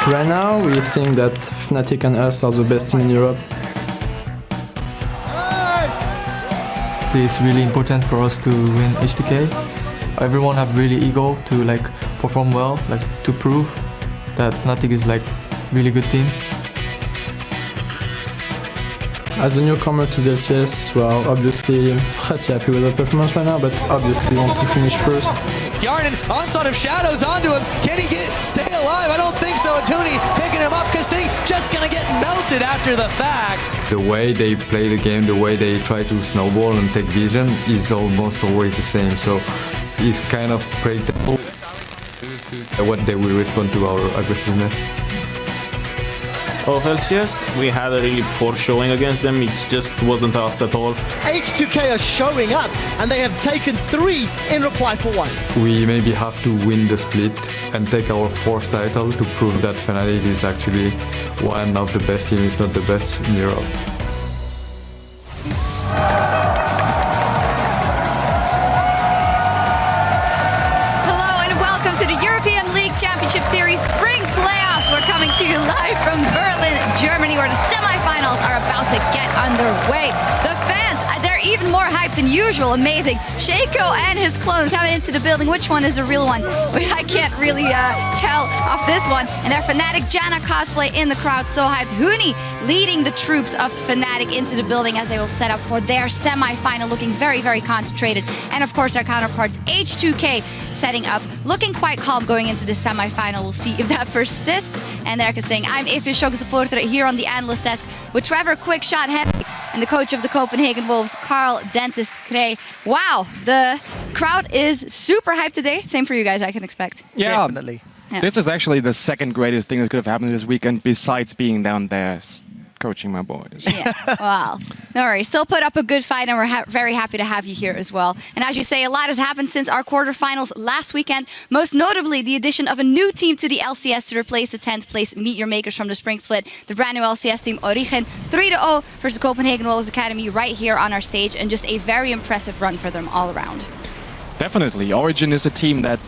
Right now, we think that Fnatic and us are the best team in Europe. It's really important for us to win H2K. Everyone have really ego to like perform well, like to prove that Fnatic is like really good team. As a newcomer to the LCS, we are obviously pretty happy with our performance right now, but obviously want to finish first. Yarden, onslaught of shadows onto him. Can he stay alive? I don't think so. Tuni picking him up. Kasi just gonna get melted after the fact. The way they play the game, the way they try to snowball and take vision is almost always the same. So it's kind of predictable what they will respond to our aggressiveness. Of LCS, we had a really poor showing against them. It just wasn't us at all. H2K are showing up, and they have taken 3 in reply for 1. We maybe have to win the split and take our 4th title to prove that Fnatic is actually one of the best teams, if not the best in Europe. Hello and welcome to the European League Championship Series Spring Playoffs. We're coming to you live from Berlin, Germany, where the semifinals are about to get underway. The fans, they're even more hyped than usual. Amazing. Shaco and his clone coming into the building. Which one is the real one? I can't really tell off this one. And their Fnatic Janna cosplay in the crowd, so hyped. Huni leading the troops of Fnatic into the building as they will set up for their semifinal, looking very, very concentrated. And of course, their counterparts, H2K, setting up, looking quite calm going into this semifinal. We'll see if that persists. And they're saying, I'm Ify Shoka supporter here on the analyst desk with Trevor Quickshot Henry and the coach of the Copenhagen Wolves, Carl Dentist Krey. Wow, the crowd is super hyped today. Same for you guys, I can expect. Yeah, Definitely. Yeah. This is actually the second greatest thing that could have happened this weekend, besides being down there coaching my boys. Yeah, wow. No worries. Still put up a good fight, and we're very happy to have you here as well. And as you say, a lot has happened since our quarterfinals last weekend. Most notably, the addition of a new team to the LCS to replace the 10th place Meet Your Makers from the Spring Split. The brand new LCS team, Origen, 3-0 versus Copenhagen Wolves Academy right here on our stage, and just a very impressive run for them all around. Definitely. Origin is a team that,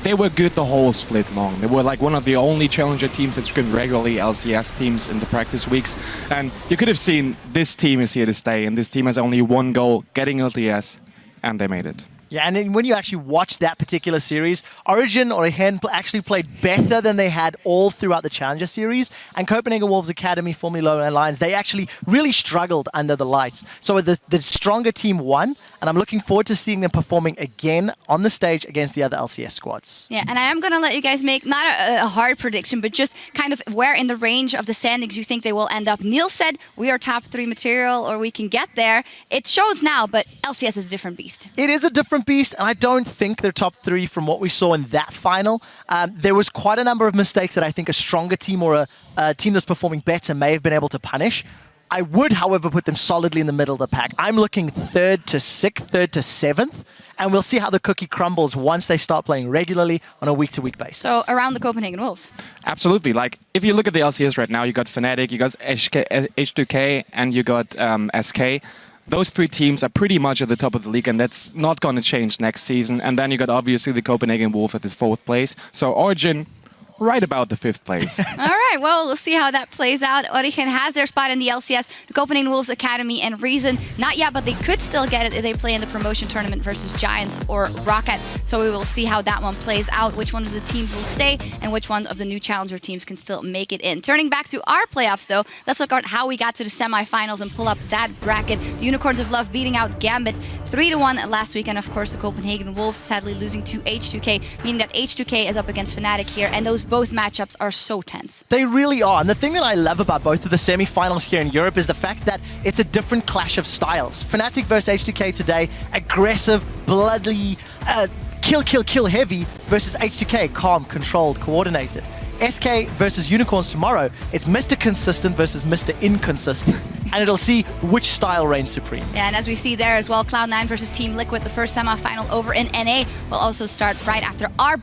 they were good the whole split long. They were like one of the only challenger teams that scrimmed regularly LCS teams in the practice weeks. And you could have seen this team is here to stay, and this team has only one goal, getting LTS, and they made it. Yeah, and then when you actually watch that particular series, Origin or Hen actually played better than they had all throughout the Challenger series. And Copenhagen Wolves Academy, formerly Lone Lions, they actually really struggled under the lights. So the stronger team won, and I'm looking forward to seeing them performing again on the stage against the other LCS squads. Yeah, and I am going to let you guys make not a hard prediction, but just kind of where in the range of the standings you think they will end up. Neil said we are top 3 material, or we can get there. It shows now, but LCS is a different beast. It is a different beast, and I don't think they're top 3 from what we saw in that final. There was quite a number of mistakes that I think a stronger team or a team that's performing better may have been able to punish. I would, however, put them solidly in the middle of the pack. I'm looking 3rd to 6th, 3rd to 7th, and we'll see how the cookie crumbles once they start playing regularly on a week-to-week basis. So around the Copenhagen Wolves. Absolutely. Like, if you look at the LCS right now, you got Fnatic, you got H2K, and you got SK. Those 3 teams are pretty much at the top of the league, and that's not going to change next season. And then you got, obviously, the Copenhagen Wolves at this 4th place. So Origin, right about the 5th place. All right, well, we'll see how that plays out. Origen has their spot in the LCS, the Copenhagen Wolves Academy, and Reason, not yet, but they could still get it if they play in the promotion tournament versus Giants or Rocket. So we will see how that one plays out, which one of the teams will stay, and which one of the new challenger teams can still make it in. Turning back to our playoffs, though, let's look at how we got to the semifinals and pull up that bracket. The Unicorns of Love beating out Gambit 3-1 last week, and of course the Copenhagen Wolves sadly losing to H2K, meaning that H2K is up against Fnatic here, and those both matchups are so tense. They really are. And the thing that I love about both of the semi-finals here in Europe is the fact that it's a different clash of styles. Fnatic versus H2K today, aggressive, bloody, kill heavy versus H2K, calm, controlled, coordinated. SK versus Unicorns tomorrow, it's Mr. Consistent versus Mr. Inconsistent. And it'll see which style reigns supreme. Yeah, and as we see there as well, Cloud9 versus Team Liquid, the first semifinal over in NA will also start right after our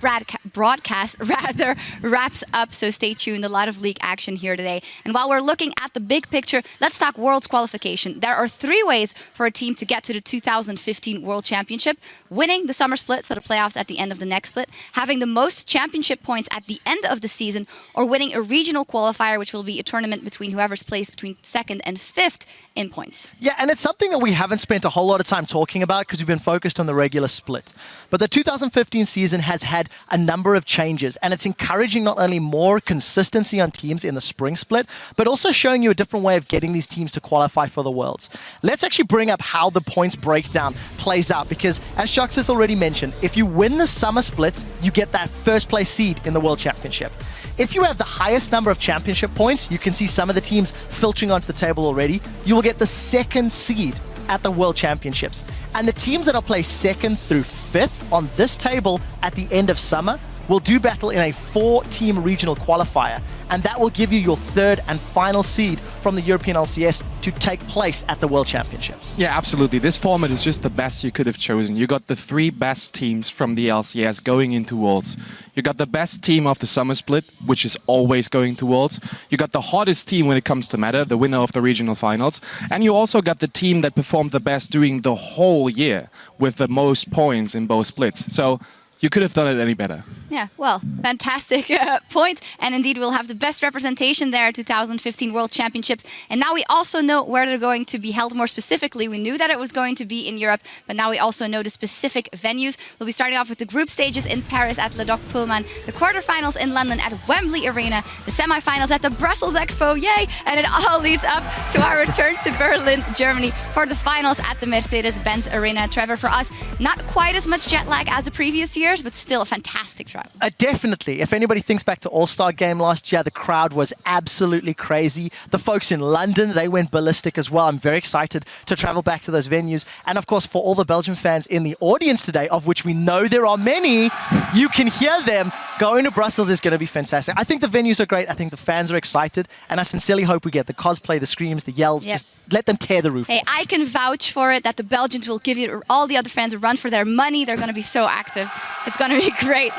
broadcast rather wraps up, so stay tuned. A lot of league action here today. And while we're looking at the big picture, let's talk Worlds qualification. There are 3 ways for a team to get to the 2015 World Championship: winning the summer split, so the playoffs at the end of the next split, having the most championship points at the end of the season, or winning a regional qualifier, which will be a tournament between whoever's placed between 2nd and 5th in points. Yeah, and it's something that we haven't spent a whole lot of time talking about because we've been focused on the regular split. But the 2015 season has had a number of changes, and it's encouraging not only more consistency on teams in the spring split, but also showing you a different way of getting these teams to qualify for the Worlds. Let's actually bring up how the points breakdown plays out, because as Shux has already mentioned, if you win the summer split, you get that first place seed in the World Championship. If you have the highest number of championship points, you can see some of the teams filtering onto the table already, you will get the 2nd seed at the World Championships. And the teams that are placed 2nd through 5th on this table at the end of summer will do battle in a 4-team regional qualifier, and that will give you your 3rd and final seed from the European LCS to take place at the World Championships. Yeah, absolutely. This format is just the best you could have chosen. You got the 3 best teams from the LCS going into Worlds. You got the best team of the summer split, which is always going to Worlds. You got the hottest team when it comes to meta, the winner of the regional finals. And you also got the team that performed the best during the whole year with the most points in both splits. So you could have done it any better. Yeah, well, fantastic point. And indeed, we'll have the best representation there at 2015 World Championships. And now we also know where they're going to be held more specifically. We knew that it was going to be in Europe, but now we also know the specific venues. We'll be starting off with the group stages in Paris at Le Doc Pullman, the quarterfinals in London at Wembley Arena, the semifinals at the Brussels Expo, yay! And it all leads up to our return to Berlin, Germany for the finals at the Mercedes-Benz Arena. Trevor, for us, not quite as much jet lag as the previous years, but still a fantastic travel. Definitely. If anybody thinks back to All-Star Game last year, the crowd was absolutely crazy. The folks in London, they went ballistic as well. I'm very excited to travel back to those venues. And of course, for all the Belgian fans in the audience today, of which we know there are many, you can hear them. Going to Brussels is going to be fantastic. I think the venues are great. I think the fans are excited. And I sincerely hope we get the cosplay, the screams, the yells. Yep. Just let them tear the roof Hey, off. I can vouch for it that the Belgians will give you all the other fans a run for their money. They're going to be so active. It's going to be great.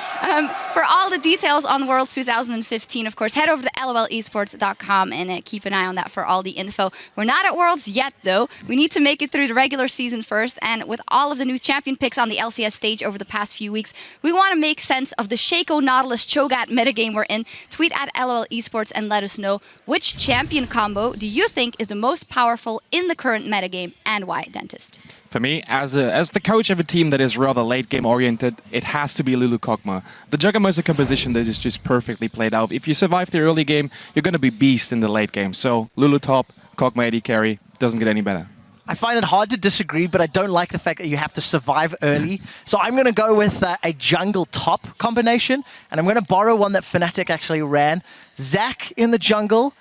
For all the details on Worlds 2015, of course, head over to lolesports.com and keep an eye on that for all the info. We're not at Worlds yet, though. We need to make it through the regular season first. And with all of the new champion picks on the LCS stage over the past few weeks, we want to make sense of the Shaco Nautilus Cho'Gath metagame we're in. Tweet at LOL Esports and let us know which champion combo do you think is the most powerful in the current metagame and why, Dentist. For me, as the coach of a team that is rather late game oriented, it has to be Lulu Kog'Maw. The Juggernaut is a composition that is just perfectly played out. If you survive the early game, you're going to be beast in the late game. So Lulu top, Kog'Maw AD carry, doesn't get any better. I find it hard to disagree, but I don't like the fact that you have to survive early. So I'm going to go with a jungle top combination, and I'm going to borrow one that Fnatic actually ran. Zac in the jungle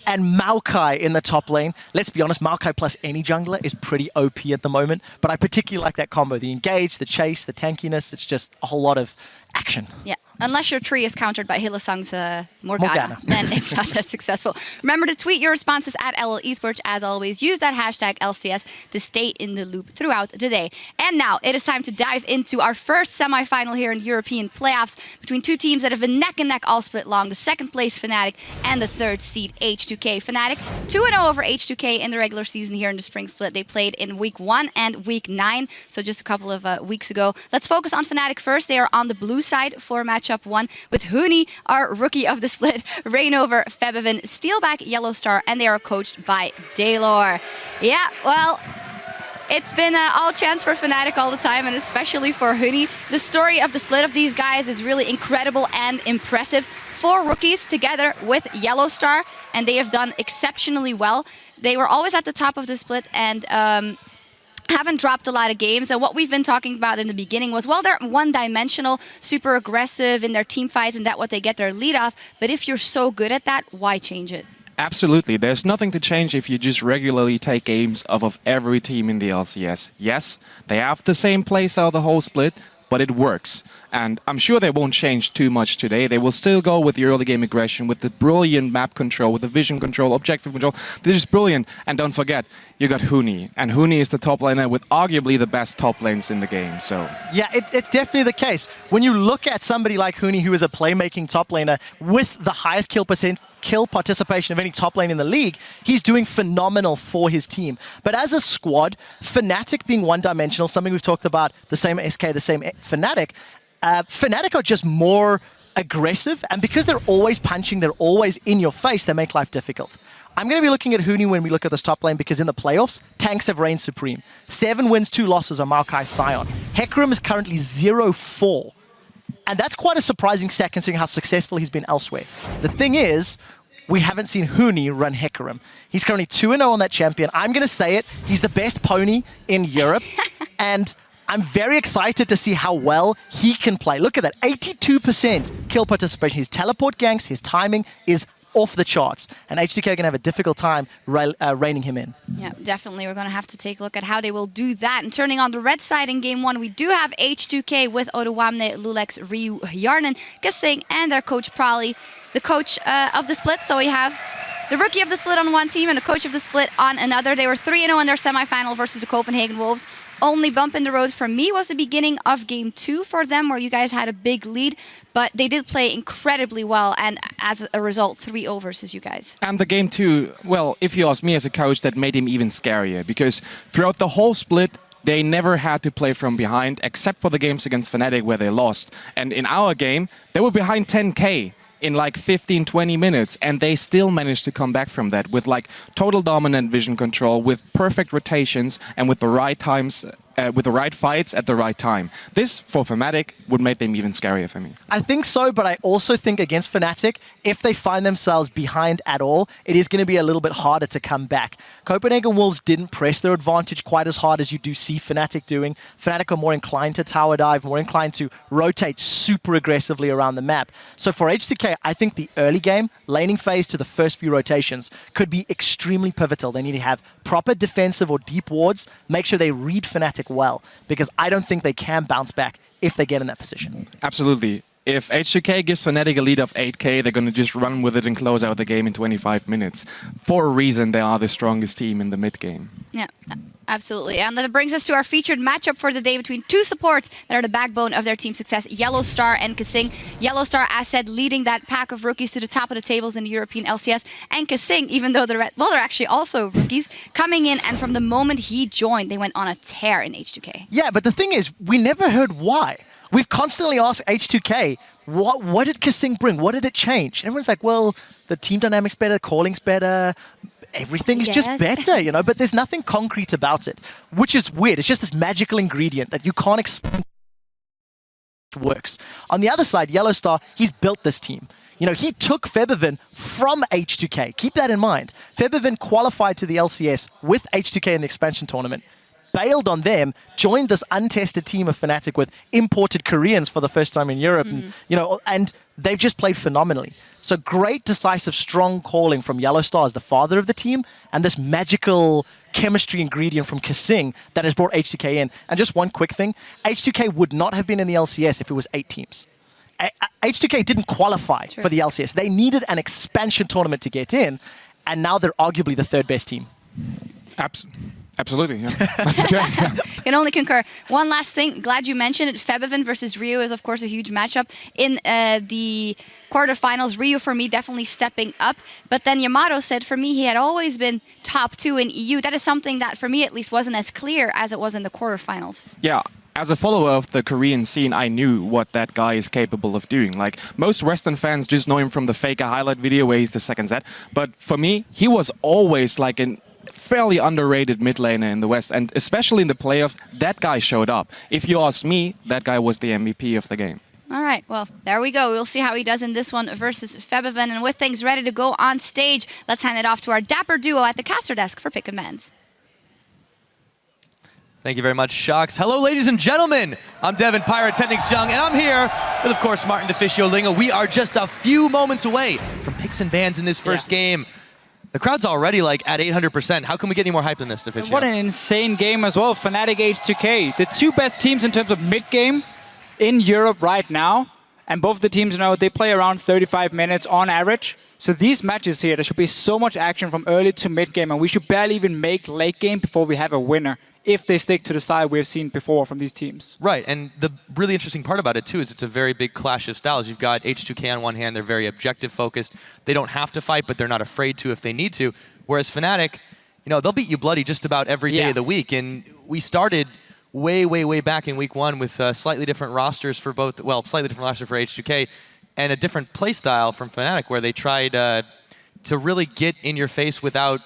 and Maokai in the top lane. Let's be honest, Maokai plus any jungler is pretty OP at the moment, but I particularly like that combo. The engage, the chase, the tankiness, it's just a whole lot of action. Yeah. Unless your tree is countered by Hylissang's Morgana, then it's not that successful. Remember to tweet your responses at LOL Esports. As always, use that hashtag LCS to stay in the loop throughout the day. And now it is time to dive into our first semifinal here in European playoffs between 2 teams that have been neck and neck all split long. The 2nd place Fnatic and the 3rd seed H2K. Fnatic 2-0 over H2K in the regular season here in the spring split. They played in week 1 and week 9, so just a couple of weeks ago. Let's focus on Fnatic first. They are on the blue side for matchup 1 with Huni, our rookie of the split, Reignover, Febiven, Steelback, Yellowstar, and they are coached by Daylor. Yeah, well, it's been all chance for Fnatic all the time, and especially for Huni. The story of the split of these guys is really incredible and impressive. 4 rookies together with Yellowstar, and they have done exceptionally well. They were always at the top of the split, and haven't dropped a lot of games. And what we've been talking about in the beginning was, well, they're one-dimensional, super aggressive in their team fights, and that's what they get their lead off. But if you're so good at that, why change it? Absolutely. There's nothing to change if you just regularly take games off of every team in the LCS. Yes, they have the same playstyle the whole split, but it works. And I'm sure they won't change too much today. They will still go with the early game aggression, with the brilliant map control, with the vision control, objective control. They're just brilliant. And don't forget, you got Huni. And Huni is the top laner with arguably the best top lanes in the game. So Yeah, it's definitely the case. When you look at somebody like Huni, who is a playmaking top laner with the highest kill participation of any top lane in the league, he's doing phenomenal for his team. But as a squad, Fnatic being one-dimensional, something we've talked about, the same SK, the same Fnatic, Fnatic are just more aggressive, and because they're always punching, they're always in your face, they make life difficult. I'm going to be looking at Huni when we look at this top lane because in the playoffs, tanks have reigned supreme. 7 wins, 2 losses on Maokai Sion. Hecarim is currently 0-4. And that's quite a surprising stat considering how successful he's been elsewhere. The thing is, we haven't seen Huni run Hecarim. He's currently 2-0 on that champion. I'm going to say it, he's the best pony in Europe. And I'm very excited to see how well he can play. Look at that, 82% kill participation. His teleport ganks, his timing is off the charts, and H2K are going to have a difficult time reining him in. Yeah, definitely. We're going to have to take a look at how they will do that. And turning on the red side in Game 1, we do have H2K with Oduwamne, Lulex, Ryu, Yarnan, Kasing, and their coach Prali, the coach of the split. So we have the rookie of the split on one team and the coach of the split on another. They were 3-0 in their semifinal versus the Copenhagen Wolves. Only bump in the road for me was the beginning of Game 2 for them, where you guys had a big lead, but they did play incredibly well, and as a result, 3-0 versus you guys. And the Game 2, well, if you ask me as a coach, that made him even scarier, because throughout the whole split, they never had to play from behind, except for the games against Fnatic where they lost. And in our game, they were behind 10k in like 15-20 minutes, and they still managed to come back from that with like total dominant vision control, with perfect rotations, and with the right times, with the right fights at the right time. This, for Fnatic, would make them even scarier for me. I think so, but I also think against Fnatic, if they find themselves behind at all, it is going to be a little bit harder to come back. Copenhagen Wolves didn't press their advantage quite as hard as you do see Fnatic doing. Fnatic are more inclined to tower dive, more inclined to rotate super aggressively around the map. So for H2K, I think the early game, laning phase to the first few rotations, could be extremely pivotal. They need to have proper defensive or deep wards, make sure they read Fnatic well, because I don't think they can bounce back if they get in that position. Absolutely. If H2K gives Fnatic a lead of 8k, they're going to just run with it and close out the game in 25 minutes. For a reason, they are the strongest team in the mid game. Yeah, absolutely. And that brings us to our featured matchup for the day between two supports that are the backbone of their team's success, Yellow Star and Kasing. Yellow Star, as said, leading that pack of rookies to the top of the tables in the European LCS. And Kasing, even though they're actually also rookies, coming in, and from the moment he joined, they went on a tear in H2K. Yeah, but the thing is, we never heard why. We've constantly asked H2K, what did Kasing bring? What did it change? And everyone's like, well, the team dynamic's better, calling's better, everything is just better, you know, but there's nothing concrete about it, which is weird. It's just this magical ingredient that you can't explain. Works. On the other side, Yellow Star, he's built this team. You know, he took Febiven from H2K. Keep that in mind. Febiven qualified to the LCS with H2K in the expansion tournament, bailed on them, joined this untested team of Fnatic with imported Koreans for the first time in Europe, and, you know, and they've just played phenomenally. So great, decisive, strong calling from Yellow Star as the father of the team, and this magical chemistry ingredient from Kasing that has brought H2K in. And just one quick thing, H2K would not have been in the LCS if it was 8 teams. H2K didn't qualify for the LCS. They needed an expansion tournament to get in, and now they're arguably the third best team. Absolutely, yeah. Can only concur. One last thing, glad you mentioned it. Febiven versus Ryu is, of course, a huge matchup in the quarterfinals. Ryu, for me, definitely stepping up. But then Yamato said, for me, he had always been top 2 in EU. That is something that, for me at least, wasn't as clear as it was in the quarterfinals. Yeah. As a follower of the Korean scene, I knew what that guy is capable of doing. Like, most Western fans just know him from the Faker highlight video where he's the second set. But for me, he was always like an fairly underrated mid laner in the West, and especially in the playoffs, that guy showed up. If you ask me, that guy was the MVP of the game. All right, well, there we go. We'll see how he does in this one versus Febiven. And with things ready to go on stage, let's hand it off to our dapper duo at the caster desk for pick and bans. Thank you very much, Shocks. Hello, ladies and gentlemen. I'm Devin Pyrotechnics Young, and I'm here with, of course, Martin Deficio Linga. We are just a few moments away from picks and bans in this first game. The crowd's already like at 800%. How can we get any more hype than this, Deficio? What an insane game as well. Fnatic H2K, the two best teams in terms of mid-game in Europe right now. And both the teams know they play around 35 minutes on average. So these matches here, there should be so much action from early to mid game, and we should barely even make late game before we have a winner, if they stick to the style we've seen before from these teams. Right, and the really interesting part about it too is it's a very big clash of styles. You've got H2K on one hand, they're very objective focused. They don't have to fight, but they're not afraid to if they need to. Whereas Fnatic, you know, they'll beat you bloody just about every day of the week. And we started way back in week 1 with slightly different rosters for both, well, slightly different roster for H2K and a different play style from Fnatic where they tried to really get in your face without,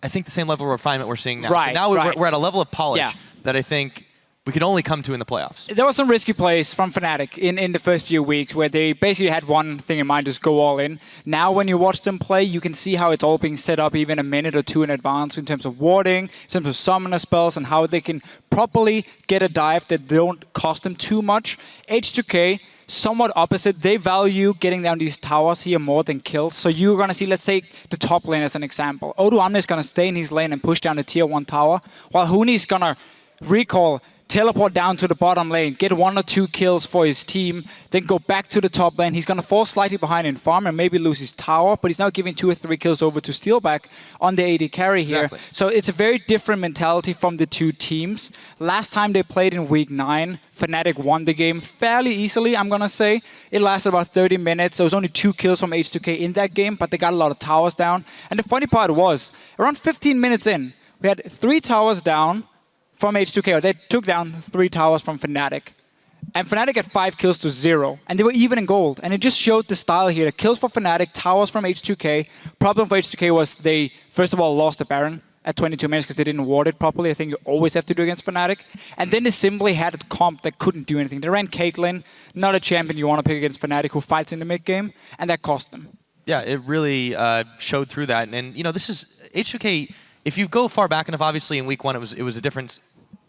I think, the same level of refinement we're seeing now. Right, so now we're at a level of polish that I think we could only come to in the playoffs. There were some risky plays from Fnatic in the first few weeks where they basically had one thing in mind, just go all in. Now when you watch them play, you can see how it's all being set up even a minute or two in advance in terms of warding, in terms of summoner spells, and how they can properly get a dive that don't cost them too much. H2K, somewhat opposite. They value getting down these towers here more than kills. So you're going to see, let's take the top lane as an example. Odu Amne is going to stay in his lane and push down the tier 1 tower, while Huni is going to recall, teleport down to the bottom lane, get 1 or 2 kills for his team, then go back to the top lane. He's going to fall slightly behind in farm and maybe lose his tower, but he's now giving 2 or 3 kills over to Steelback on the AD carry here. Exactly. So it's a very different mentality from the two teams. Last time they played in week 9, Fnatic won the game fairly easily, I'm going to say. It lasted about 30 minutes. There was only 2 kills from H2K in that game, but they got a lot of towers down. And the funny part was, around 15 minutes in, we had 3 towers down from H2K, or they took down 3 towers from Fnatic. And Fnatic had 5 kills to 0, and they were even in gold. And it just showed the style here. The kills for Fnatic, towers from H2K. Problem for H2K was they, first of all, lost the Baron at 22 minutes because they didn't ward it properly. I think you always have to do against Fnatic. And then they simply had a comp that couldn't do anything. They ran Caitlyn, not a champion you want to pick against Fnatic who fights in the mid game, and that cost them. Yeah, it really showed through that. And you know, this is H2K. If you go far back enough, obviously in week 1 it was a different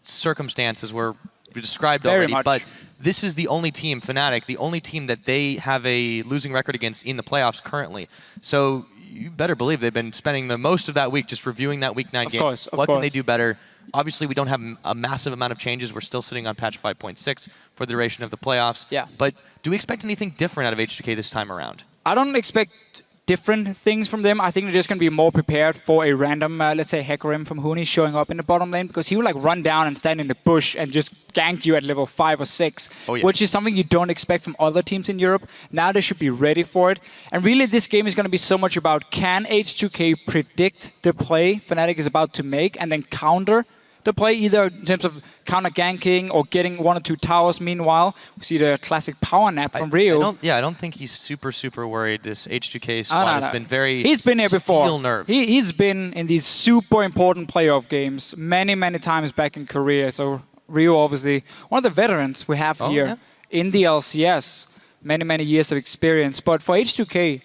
circumstances were described already. But this is the only team, Fnatic, the only team that they have a losing record against in the playoffs currently. So you better believe they've been spending the most of that week just reviewing that week 9 game. What can they do better? Obviously, we don't have a massive amount of changes. We're still sitting on patch 5.6 for the duration of the playoffs. Yeah. But do we expect anything different out of H2K this time around? I don't expect different things from them. I think they're just going to be more prepared for a random, let's say, Hecarim from Huni showing up in the bottom lane, because he would like run down and stand in the bush and just gank you at level 5 or 6, which is something you don't expect from other teams in Europe. Now they should be ready for it. And really, this game is going to be so much about, can H2K predict the play Fnatic is about to make and then counter the play, either in terms of counter ganking or getting 1 or 2 towers. Meanwhile, we see the classic power nap from Rio. I don't think he's super worried. This H2K squad has been very He's been here before. steel nerved. He's been in these super important playoff games many times back in Korea. So Rio, obviously, one of the veterans we have here in the LCS. Many years of experience. But for H2K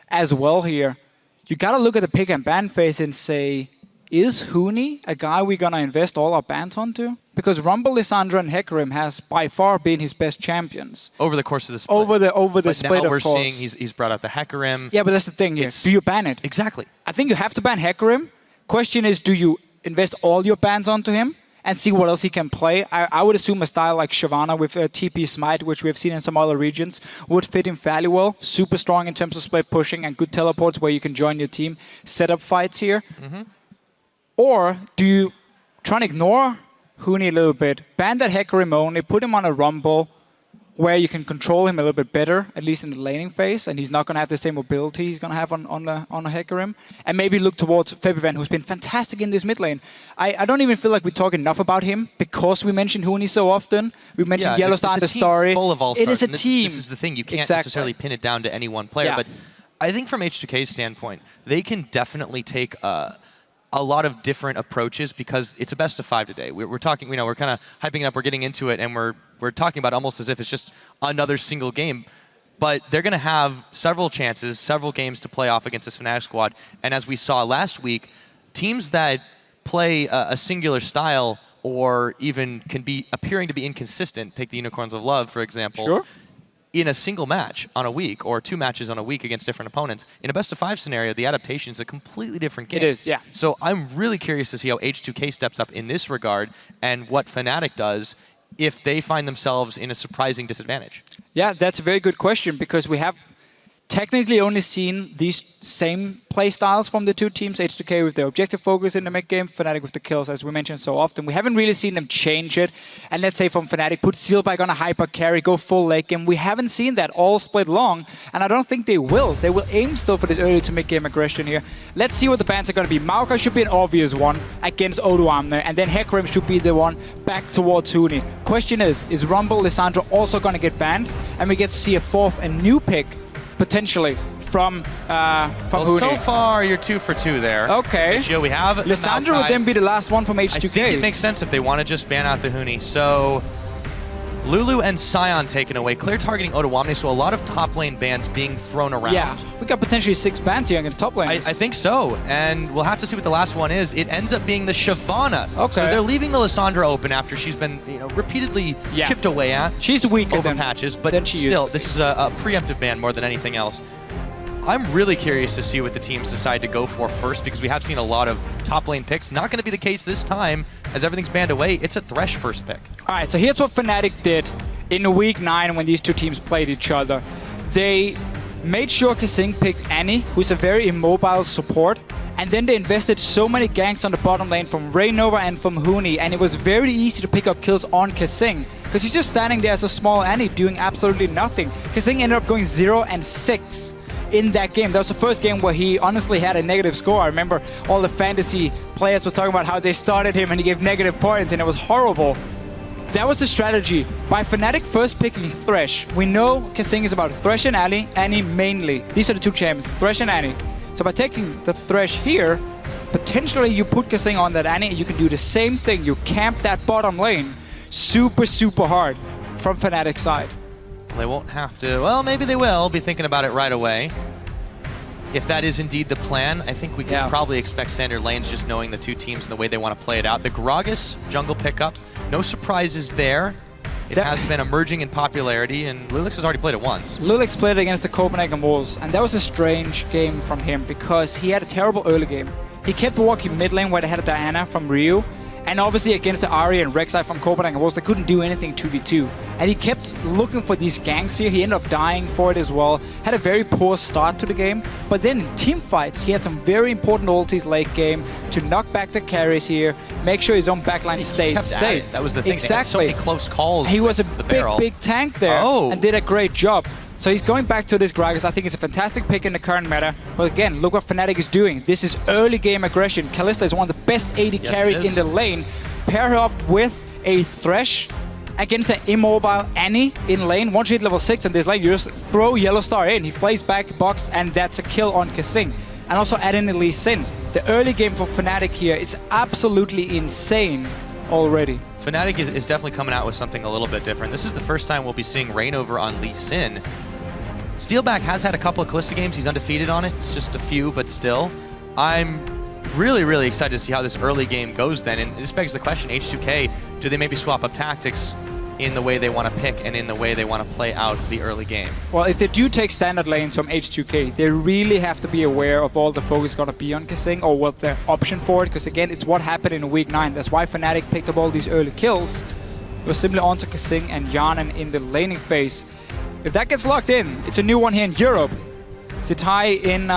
as well here, you got to look at the pick and ban phase and say, is Huni a guy we're going to invest all our bans onto? Because Rumble, Lissandra, and Hecarim has by far been his best champions. Over the course of the split. Over the split, now of we're course. seeing he's brought out the Hecarim. Yeah, but that's the thing here. Do you ban it? Exactly. I think you have to ban Hecarim. Question is, do you invest all your bans onto him and see what else he can play? I would assume a style like Shyvana with TP Smite, which we have seen in some other regions, would fit him fairly well. Super strong in terms of split pushing and good teleports where you can join your team, set up fights here. Or do you try and ignore Huni a little bit, ban that Hecarim only, put him on a Rumble where you can control him a little bit better, at least in the laning phase, and he's not going to have the same mobility he's going to have on a Hecarim, and maybe look towards Febiven, who's been fantastic in this mid lane. I don't even feel like we talk enough about him because we mention Huni so often. We mentioned Yellowstar in the story. Full of all-stars. It is a team. This is the thing. You can't necessarily pin it down to any one player, but I think from H2K's standpoint, they can definitely take a lot of different approaches because it's a best of 5 today. We're talking, you know, we're kind of hyping it up, we're getting into it, and we're talking about it almost as if it's just another single game. But they're going to have several chances, several games to play off against this Fnatic squad. And as we saw last week, teams that play a singular style or even can be appearing to be inconsistent, take the Unicorns of Love, for example, in a single match on a week or 2 matches on a week against different opponents, in a best of 5 scenario, the adaptation is a completely different game. It is, yeah. So I'm really curious to see how H2K steps up in this regard and what Fnatic does if they find themselves in a surprising disadvantage. Yeah, that's a very good question because we have technically only seen these same play styles from the two teams. H2K with their objective focus in the mid game, Fnatic with the kills, as we mentioned so often. We haven't really seen them change it. And let's say from Fnatic, put Steelback on a hyper carry, go full late game. We haven't seen that all split long, and I don't think they will. They will aim still for this early to mid game aggression here. Let's see what the bans are going to be. Maokai should be an obvious one against Odoamne, and then Hecarim should be the one back towards Huni. Question is Rumble, Lissandra also going to get banned? And we get to see a fourth and new pick potentially from Huni. So far, you're 2 for 2 there. Okay. We have Lissandra would then be the last one from H2K. I think it makes sense if they want to just ban out the Huni. So Lulu and Sion taken away. Clear targeting Odoamne, so a lot of top lane bans being thrown around. Yeah, we got potentially 6 bans here against top laners. I think so, and we'll have to see what the last one is. It ends up being the Shyvana. Okay. So they're leaving the Lissandra open after she's been repeatedly chipped away at. She's weaker over than patches, but than she still, this is a preemptive ban more than anything else. I'm really curious to see what the teams decide to go for first because we have seen a lot of top lane picks. Not going to be the case this time as everything's banned away. It's a Thresh first pick. All right, so here's what Fnatic did in week 9 when these two teams played each other. They made sure Kasing picked Annie, who's a very immobile support, and then they invested so many ganks on the bottom lane from Raynova and from Huni, and it was very easy to pick up kills on Kasing because he's just standing there as a small Annie doing absolutely nothing. Kasing ended up going 0-6 in that game. That was the first game where he honestly had a negative score. I remember all the fantasy players were talking about how they started him and he gave negative points and it was horrible. That was the strategy. By Fnatic first picking Thresh, we know Kasing is about Thresh and Annie mainly. These are the two champions, Thresh and Annie. So by taking the Thresh here, potentially you put Kasing on that Annie and you can do the same thing. You camp that bottom lane super, super hard from Fnatic's side. They won't have to. Well, maybe they will be thinking about it right away. If that is indeed the plan, I think we can probably expect standard lanes just knowing the two teams and the way they want to play it out. The Gragas jungle pickup, no surprises there. It has been emerging in popularity, and Lulix has already played it once. Lulix played it against the Copenhagen Wolves, and that was a strange game from him because he had a terrible early game. He kept walking mid lane where they had Diana from Rio, and obviously against the Ahri and Rek'Sai from Copenhagen Wolves, they couldn't do anything 2v2. And he kept looking for these ganks here. He ended up dying for it as well. Had a very poor start to the game. But then in team fights, he had some very important ultis late game to knock back the carries here, make sure his own backline stayed safe. That was the thing. Exactly. They had so many close calls. He was a the big tank there and did a great job. So he's going back to this Gragas. I think it's a fantastic pick in the current meta. But again, look what Fnatic is doing. This is early game aggression. Kalista is one of the best AD carries in the lane. Pair her up with a Thresh against an immobile Annie in lane. Once you hit level 6 in this lane, you just throw Yellow Star in. He flays back, box, and that's a kill on Kasing. And also add in Lee Sin. The early game for Fnatic here is absolutely insane already. Fnatic is definitely coming out with something a little bit different. This is the first time we'll be seeing Rainover on Lee Sin. Steelback has had a couple of Kalista games. He's undefeated on it. It's just a few, but still. I'm really, really excited to see how this early game goes then. And this begs the question, H2K, do they maybe swap up tactics in the way they want to pick and in the way they want to play out the early game? Well, if they do take standard lanes from H2K, they really have to be aware of all the focus going to be on Kasing or what their option for it. Because again, it's what happened in week 9. That's why Fnatic picked up all these early kills. It was simply onto Kasing and Yanan in the laning phase. If that gets locked in, it's a new one here in Europe. Zitai in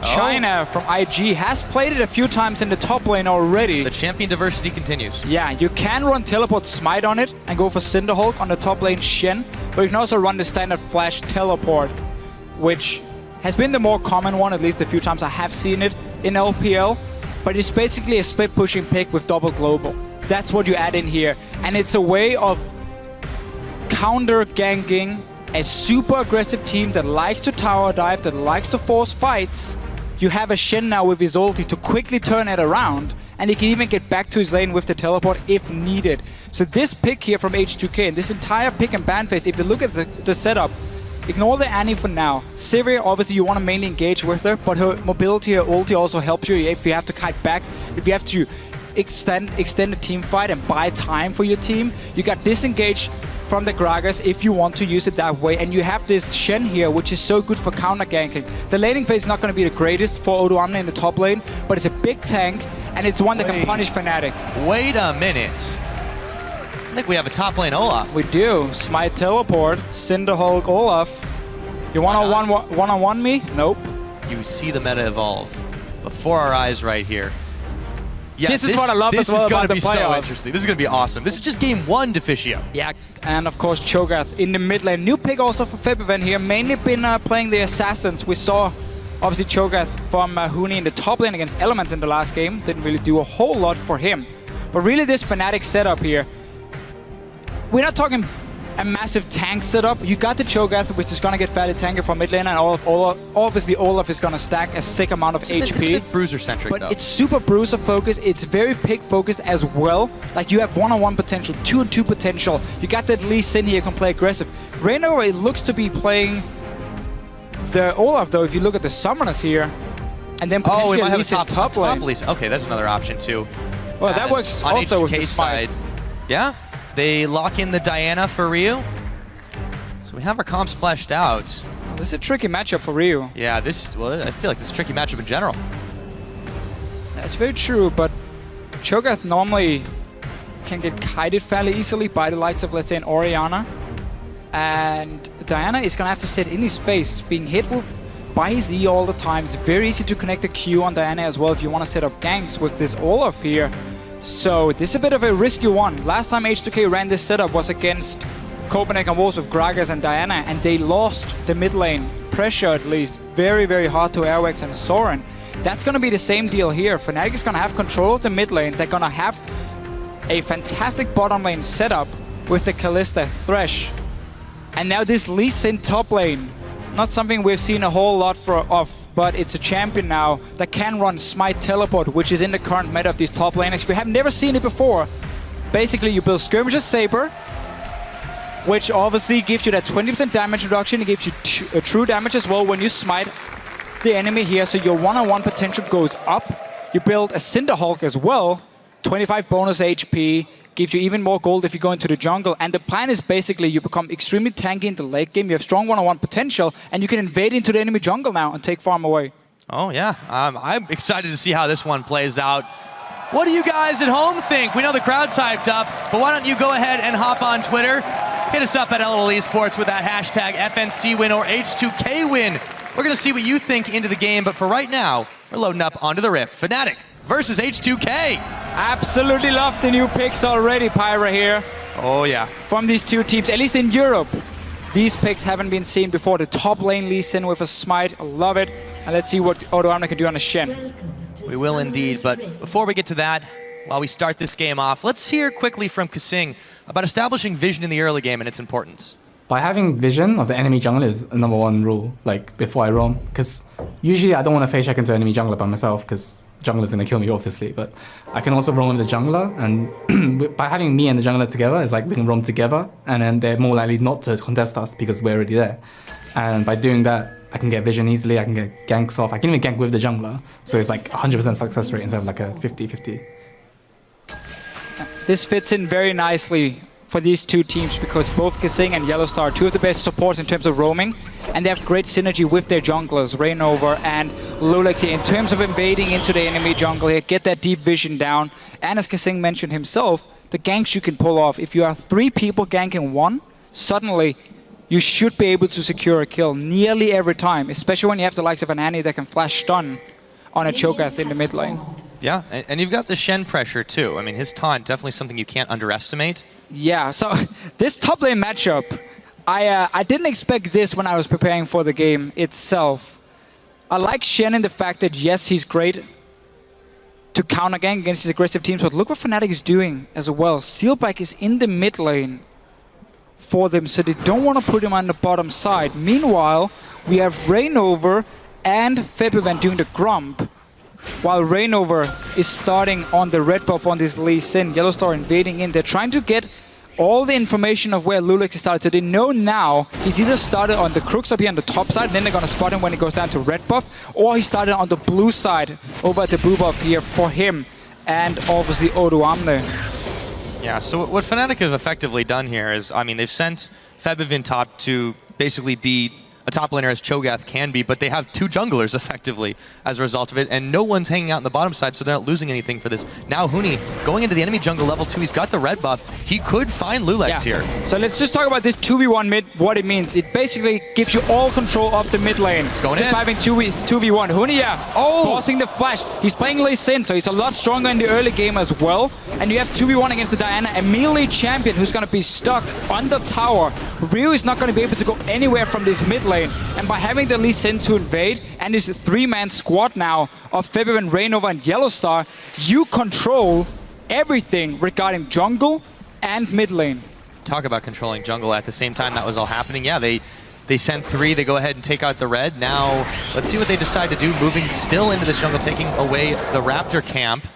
China from IG has played it a few times in the top lane already. The champion diversity continues. Yeah, you can run Teleport Smite on it and go for Cinderhulk on the top lane Shen, but you can also run the standard Flash Teleport, which has been the more common one, at least a few times I have seen it in LPL, but it's basically a split pushing pick with double global. That's what you add in here, and it's a way of counter-ganking a super aggressive team that likes to tower dive, that likes to force fights. You have a Shen now with his ulti to quickly turn it around, and he can even get back to his lane with the teleport if needed. So this pick here from H2K and this entire pick and ban phase, if you look at the setup, ignore the Annie for now. Sivir, obviously you want to mainly engage with her, but her mobility, her ulti also helps you if you have to kite back, if you have to extend the team fight and buy time for your team. You got disengaged from the Gragas if you want to use it that way, and you have this Shen here, which is so good for counter ganking. The laning phase is not going to be the greatest for Odoamne in the top lane, but it's a big tank, and it's one that can punish Fnatic. Wait a minute. think we have a top lane Olaf. We do. Smite teleport, Cinderhulk Olaf. You wanna one-on-one me? Nope. You see the meta evolve before our eyes right here. Yeah, this is what I love as well about the playoffs. This is going to be so interesting. This is going to be awesome. This is just game 1, Deficio. Yeah, and of course Cho'Gath in the mid lane. New pick also for FEBVN here. Mainly been playing the Assassins. We saw obviously Cho'Gath from Huni in the top lane against Elements in the last game. Didn't really do a whole lot for him. But really this Fnatic setup here, we're not talking a massive tank setup. You got the Cho'Gath, which is going to get fairly tanky from mid lane, and obviously Olaf is going to stack a sick amount of HP. It's a bit bruiser-centric, but though. it's super bruiser-focused. It's very pick-focused as well. Like, you have one-on-one potential, 2-on-2 potential. You got that Lee Sin here, you can play aggressive. Reynor, it looks to be playing the Olaf, though, if you look at the summoners here. And then potentially might have Lee Sin a top lane. Okay, that's another option, too. Well, that works on also with the H2K Smite. side. Yeah, they lock in the Diana for Ryu. So we have our comps fleshed out. This is a tricky matchup for Ryu. Yeah, I feel like this is a tricky matchup in general. That's very true, but Cho'Gath normally can get kited fairly easily by the likes of, let's say, an Orianna. And Diana is going to have to sit in his face, being hit by his E all the time. It's very easy to connect the Q on Diana as well if you want to set up ganks with this Olaf here. So this is a bit of a risky one. Last time H2K ran this setup was against Copenhagen Wolves with Gragas and Diana, and they lost the mid lane. Pressure at least. Very, very hard to Airwax and Soren. That's going to be the same deal here. Fnatic is going to have control of the mid lane. They're going to have a fantastic bottom lane setup with the Kalista Thresh. And now this Lee Sin top lane. Not something we've seen a whole lot of, but it's a champion now that can run Smite Teleport, which is in the current meta of these top laners. If you have never seen it before, basically you build Skirmisher Saber, which obviously gives you that 20% damage reduction. It gives you true damage as well when you smite the enemy here, so your one-on-one potential goes up. You build a Cinderhulk as well, 25 bonus HP, gives you even more gold if you go into the jungle. And the plan is basically you become extremely tanky in the late game, you have strong one-on-one potential, and you can invade into the enemy jungle now and take farm away. Oh yeah, I'm excited to see how this one plays out. What do you guys at home think? We know the crowd's hyped up, but why don't you go ahead and hop on Twitter, hit us up at LOL Esports with that hashtag FNC win or H2K win. We're gonna see what you think into the game, but for right now, we're loading up onto the Rift. Fnatic versus H2K. Absolutely love the new picks already, Pyra here. Oh yeah. From these two teams, at least in Europe. These picks haven't been seen before. The top lane Lee Sin with a smite, I love it. And let's see what Odoamne can do on a Shen. We will indeed, but before we get to that, while we start this game off, let's hear quickly from Kasing about establishing vision in the early game and its importance. By having vision of the enemy jungle is a #1 rule, like before I roam, because usually I don't want to face check into enemy jungler by myself, because jungler's going to kill me obviously, but I can also roam with the jungler, and by having me and the jungler together, it's like we can roam together, and then they're more likely not to contest us because we're already there. And by doing that, I can get vision easily, I can get ganks off, I can even gank with the jungler, so it's like 100% success rate instead of like a 50-50. This fits in very nicely for these two teams because both Kasing and Yellowstar are two of the best supports in terms of roaming, and they have great synergy with their junglers, Reignover and Lulex here, in terms of invading into the enemy jungle here, get that deep vision down, and as Kasing mentioned himself, the ganks you can pull off. If you are 3 people ganking 1, suddenly you should be able to secure a kill nearly every time, especially when you have the likes of an Annie that can flash stun on a Cho'Gath in the mid lane. Yeah, and you've got the Shen pressure too. I mean, his taunt, definitely something you can't underestimate. Yeah, so this top lane matchup, I didn't expect this when I was preparing for the game itself. I like Shen in the fact that, yes, he's great to counter gank against these aggressive teams, but look what Fnatic is doing as well. Steelback is in the mid lane for them, so they don't want to put him on the bottom side. Meanwhile, we have Reignover and FEBVN doing the Grump, while Reignover is starting on the red buff on this Lee Sin. Yellowstar invading in. They're trying to get all the information of where Lulex is started. So they know now he's either started on the crooks up here on the top side, and then they're going to spot him when he goes down to red buff, or he started on the blue side over at the blue buff here for him, and obviously Odoamne. Yeah, so what Fnatic have effectively done here is, I mean, they've sent FEBVN top to basically be a top laner as Cho'Gath can be, but they have 2 junglers effectively as a result of it, and no one's hanging out on the bottom side, so they're not losing anything for this. Now Huni going into the enemy jungle level 2, he's got the red buff. He could find Lulex here. So let's just talk about this 2v1 mid, what it means. It basically gives you all control of the mid lane. It's going just in. by having 2v1. Huni, forcing the flash. He's playing Lee Sin, so he's a lot stronger in the early game as well. And you have 2v1 against the Diana, a melee champion who's going to be stuck on the tower. Ryu is not going to be able to go anywhere from this mid lane. And by having the Lee Sin to invade and his 3-man squad now of Febiven, Rainova, and Yellowstar, you control everything regarding jungle and mid lane. Talk about controlling jungle at the same time that was all happening. Yeah, they sent 3, they go ahead and take out the red. Now, let's see what they decide to do, moving still into this jungle, taking away the Raptor camp.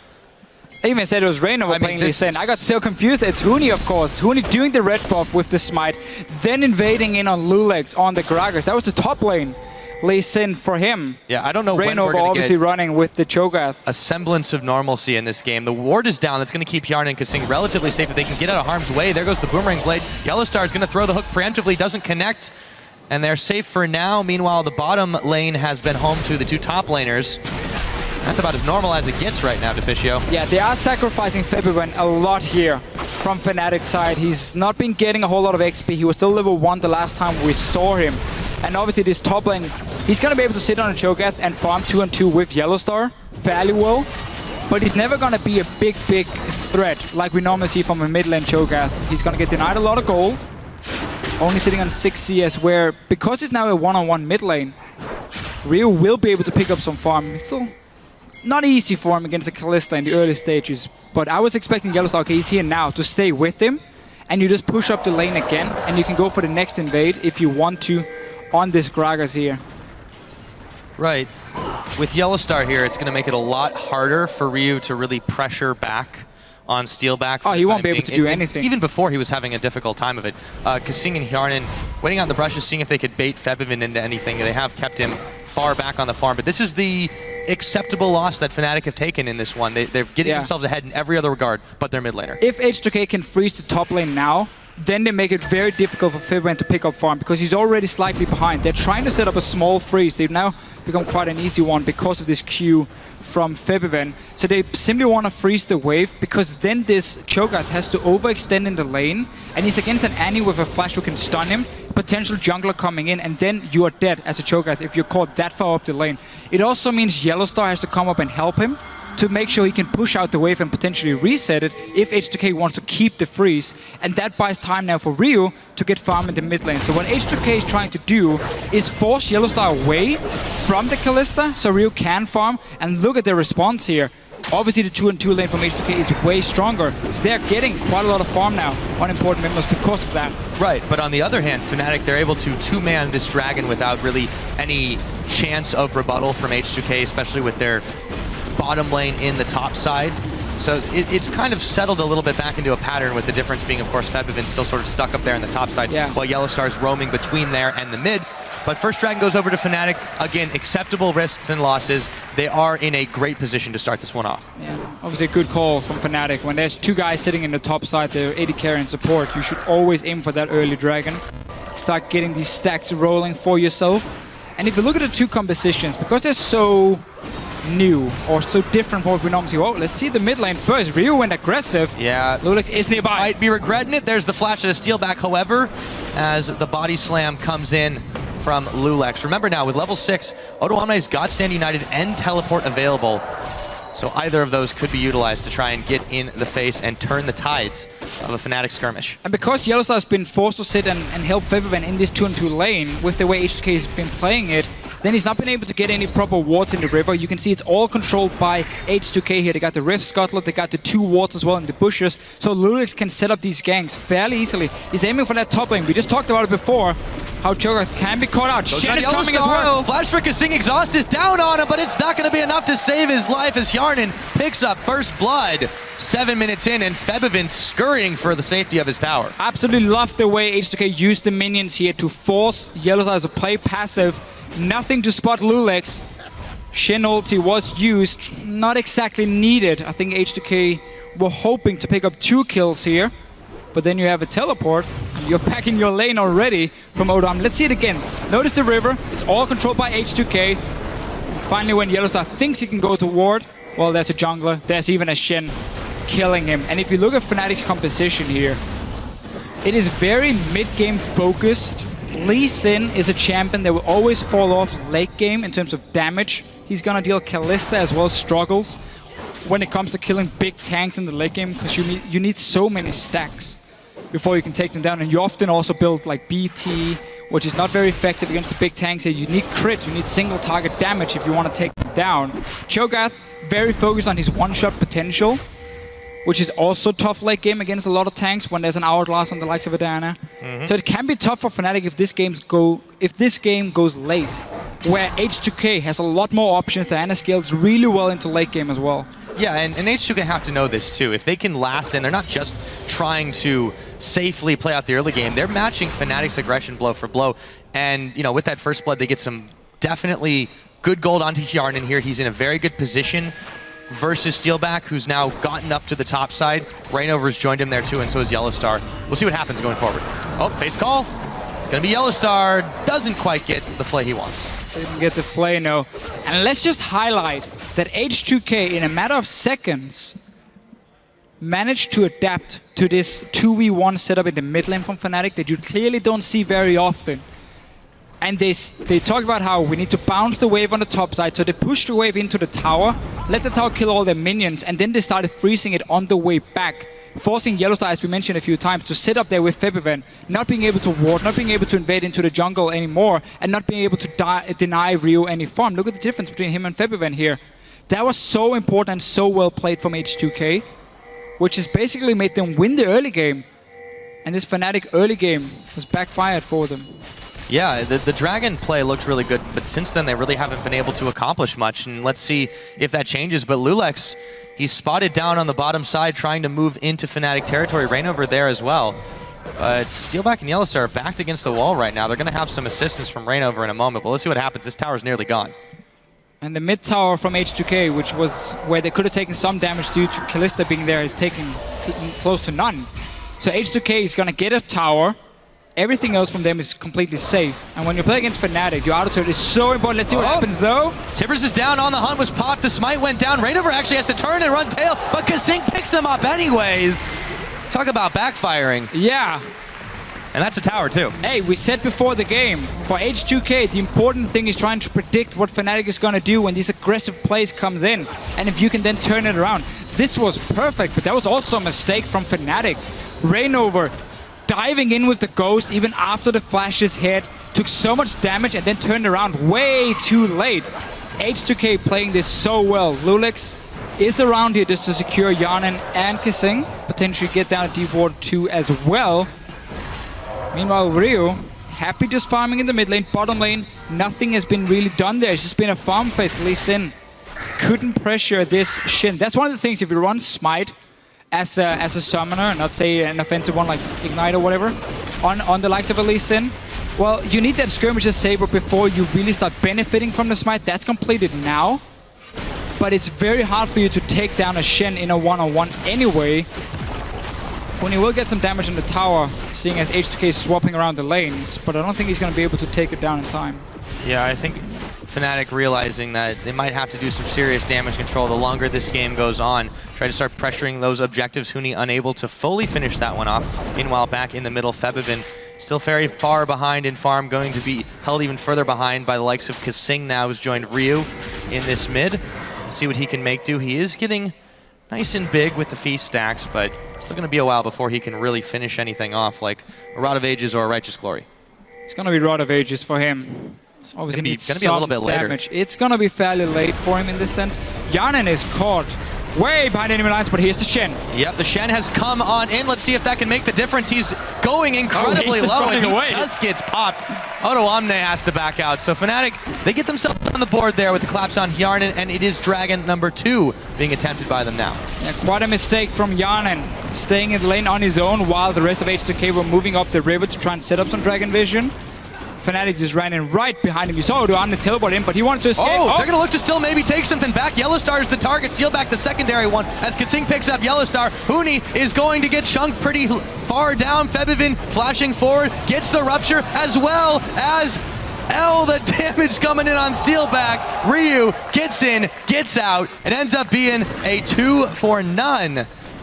I even said it was Rainova playing Lee Sin. I got so confused. It's Huni, of course. Huni doing the red buff with the smite, then invading in on Lulex on the Gragas. That was the top lane. Lee Sin for him. Yeah, I don't know when we're Rainova going to obviously get running with the Cho'Gath. a semblance of normalcy in this game. The ward is down. That's going to keep Yarn and Kasing relatively safe if they can get out of harm's way. There goes the Boomerang Blade. Yellowstar is going to throw the hook preemptively, doesn't connect, and they're safe for now. Meanwhile, the bottom lane has been home to the 2 top laners. That's about as normal as it gets right now, Deficio. Yeah, they are sacrificing Febiven a lot here from Fnatic's side. He's not been getting a whole lot of XP. He was still level 1 the last time we saw him. And obviously this top lane, he's going to be able to sit on a Cho'Gath and farm 2-on-2 with Yellowstar fairly well. But he's never going to be a big threat like we normally see from a mid lane Cho'Gath. He's going to get denied a lot of gold. Only sitting on 6 CS, where because it's now a 1-on-1 mid lane, Ryu will be able to pick up some farm. It's still not easy for him against a Kalista in the early stages, but I was expecting Yellowstar, okay, he's here now, to stay with him, and you just push up the lane again, and you can go for the next invade if you want to on this Gragas here. Right. With Yellowstar here, it's going to make it a lot harder for Ryu to really pressure back on Steelback. Oh, he won't be able to do anything. Even before, he was having a difficult time of it. Kasing and Hjarnan waiting on the brushes, seeing if they could bait Febiven into anything. They have kept him far back on the farm, but this is the acceptable loss that Fnatic have taken in this one. They're getting themselves ahead in every other regard, but they're mid laner. If H2K can freeze the top lane now, then they make it very difficult for Febiven to pick up farm because he's already slightly behind. They're trying to set up a small freeze. They've now become quite an easy one because of this Q from Febiven. So they simply want to freeze the wave because then this Cho'Gath has to overextend in the lane, and he's against an Annie with a flash who can stun him, potential jungler coming in, and then you are dead as a Cho'Gath if you're caught that far up the lane. It also means Yellowstar has to come up and help him to make sure he can push out the wave and potentially reset it if H2K wants to keep the freeze. And that buys time now for Ryu to get farm in the mid lane. So what H2K is trying to do is force Yellowstar away from the Kalista so Ryu can farm. And look at the response here. Obviously the 2-on-2 lane from H2K is way stronger. So they're getting quite a lot of farm now on important members because of that. Right, but on the other hand, Fnatic, they're able to 2-man this dragon without really any chance of rebuttal from H2K, especially with their bottom lane in the top side. So it's kind of settled a little bit back into a pattern, with the difference being, of course, Febiven still sort of stuck up there in the top side, while Yellowstar's roaming between there and the mid. But first dragon goes over to Fnatic. Again, acceptable risks and losses. They are in a great position to start this one off. Yeah, obviously a good call from Fnatic. When there's 2 guys sitting in the top side, they're AD carry and support, you should always aim for that early dragon. Start getting these stacks rolling for yourself. And if you look at the 2 compositions, because they're so new or so different from what we normally see. Oh, let's see the mid lane first. Ryu went aggressive. Yeah. Lulex is nearby. Might be regretting it. There's the flash of a Steelback, however, as the body slam comes in from Lulex. Remember now, with level 6, Odoamne's got Stand United and Teleport available. So either of those could be utilized to try and get in the face and turn the tides of a Fnatic skirmish. And because Yellowstar has been forced to sit and help Febiven in this 2-on-2 lane with the way H2K has been playing it, then he's not been able to get any proper wards in the river. You can see it's all controlled by H2K here. They got the Rift Scuttler, they got the 2 wards as well in the bushes. So Lulex can set up these ganks fairly easily. He's aiming for that top lane. We just talked about it before, how Cho'Gath can be caught out. Shen is coming as well. Flash for Kasing, exhaust is down on him, but it's not going to be enough to save his life as Hjarnan picks up first blood 7 minutes in, and Febiven scurrying for the safety of his tower. Absolutely love the way H2K used the minions here to force Yellowstar to play passive. Nothing to spot Lulex. Shen ulti was used, not exactly needed. I think H2K were hoping to pick up 2 kills here, but then you have a teleport. You're back in your lane already from Odom. Let's see it again. Notice the river. It's all controlled by H2K. Finally, when Yellowstar thinks he can go to ward, well, there's a jungler. There's even a Shen killing him. And if you look at Fnatic's composition here, it is very mid-game focused. Lee Sin is a champion that will always fall off late game in terms of damage. He's gonna deal Kalista as well, struggles when it comes to killing big tanks in the late game, because you need so many stacks before you can take them down. And you often also build like BT, which is not very effective against the big tanks here. You need crit, you need single target damage if you want to take them down. Cho'Gath, very focused on his one-shot potential, which is also tough late game against a lot of tanks when there's an hourglass on the likes of a Diana. So it can be tough for Fnatic if this game goes late, where H2K has a lot more options. Diana scales really well into late game as well. Yeah, and H2K have to know this too. If they can last in, they're not just trying to safely play out the early game. They're matching Fnatic's aggression blow for blow. And, you know, with that first blood, they get some definitely good gold onto Hjarnan here. He's in a very good position versus Steelback, who's now gotten up to the top side. Reignover's joined him there too, and so is Yellowstar. We'll see what happens going forward. Oh, face call. It's going to be Yellowstar. Doesn't quite get the play he wants. Didn't get the play, no. And let's just highlight that H2K, in a matter of seconds, managed to adapt to this 2v1 setup in the mid lane from Fnatic that you clearly don't see very often. And they talk about how we need to bounce the wave on the top side, so they pushed the wave into the tower, let the tower kill all their minions, and then they started freezing it on the way back, forcing Yellowstar, as we mentioned a few times, to sit up there with Febiven, not being able to ward, not being able to invade into the jungle anymore, and not being able to deny Ryu any farm. Look at the difference between him and Febiven here. That was so important and so well played from H2K, which has basically made them win the early game. And this Fnatic early game was backfired for them. Yeah, the Dragon play looked really good, but since then they really haven't been able to accomplish much, and let's see if that changes. But Lulex, he's spotted down on the bottom side trying to move into Fnatic territory. Reignover there as well. Steelback and Yellowstar are backed against the wall right now. They're going to have some assistance from Reignover in a moment, but let's see what happens. This tower's nearly gone. And the mid tower from H2K, which was where they could have taken some damage due to Kalista being there, is taking close to none. So H2K is going to get a tower. Everything else from them is completely safe. And when you play against Fnatic, your auto turret is so important. Let's see what happens though. Tibbers is down, on the hunt was popped, the smite went down. Reignover actually has to turn and run tail, but Kasink picks him up anyways. Talk about backfiring. Yeah. And that's a tower too. Hey, we said before the game, for H2K, the important thing is trying to predict what Fnatic is going to do when these aggressive plays comes in. And if you can then turn it around. This was perfect, but that was also a mistake from Fnatic. Reignover diving in with the Ghost even after the flashes hit, took so much damage and then turned around way too late. H2K playing this so well. Lulex is around here just to secure Hjarnan and Kasing, potentially get down to deep ward 2 as well. Meanwhile, Ryu, happy just farming in the mid lane, bottom lane, nothing has been really done there. It's just been a farm phase. Lee Sin couldn't pressure this Shin. That's one of the things, if you run Smite as a summoner, not say an offensive one like Ignite or whatever, on the likes of a Lee Sin, well, you need that Skirmisher Saber before you really start benefiting from the Smite. That's completed now, but it's very hard for you to take down a Shen in a one-on-one anyway, when he will get some damage on the tower, seeing as H2K is swapping around the lanes, but I don't think he's going to be able to take it down in time. Yeah, I think Fnatic realizing that they might have to do some serious damage control the longer this game goes on. Try to start pressuring those objectives. Huni unable to fully finish that one off. Meanwhile, back in the middle, Febiven still very far behind in farm, going to be held even further behind by the likes of Kasing now, who's joined Ryu in this mid. See what he can make do. He is getting nice and big with the Feast stacks, but still going to be a while before he can really finish anything off, like a Rod of Ages or a Righteous Glory. It's going to be Rod of Ages for him. It's obviously going to be a little bit later. It's going to be fairly late for him in this sense. Hjarnan is caught way behind enemy lines, but here's the Shen. Yep, the Shen has come on in. Let's see if that can make the difference. He's going incredibly low, and he just gets popped. Odo Omne has to back out. So Fnatic, they get themselves on the board there with the collapse on Hjarnan, and it is Dragon number 2 being attempted by them now. Yeah, quite a mistake from Hjarnan, staying in the lane on his own while the rest of H2K were moving up the river to try and set up some Dragon Vision. Fnatic just ran in right behind him. You saw Odo Amne teleport in, but he wanted to escape. Oh, they're gonna look to still maybe take something back. Yellowstar is the target, steal back the secondary one as Kasing picks up Yellowstar. Huni is going to get chunked pretty far down. Febiven flashing forward, gets the rupture as well as the damage coming in on steal back. Ryu gets in, gets out, and ends up being a 2 for none.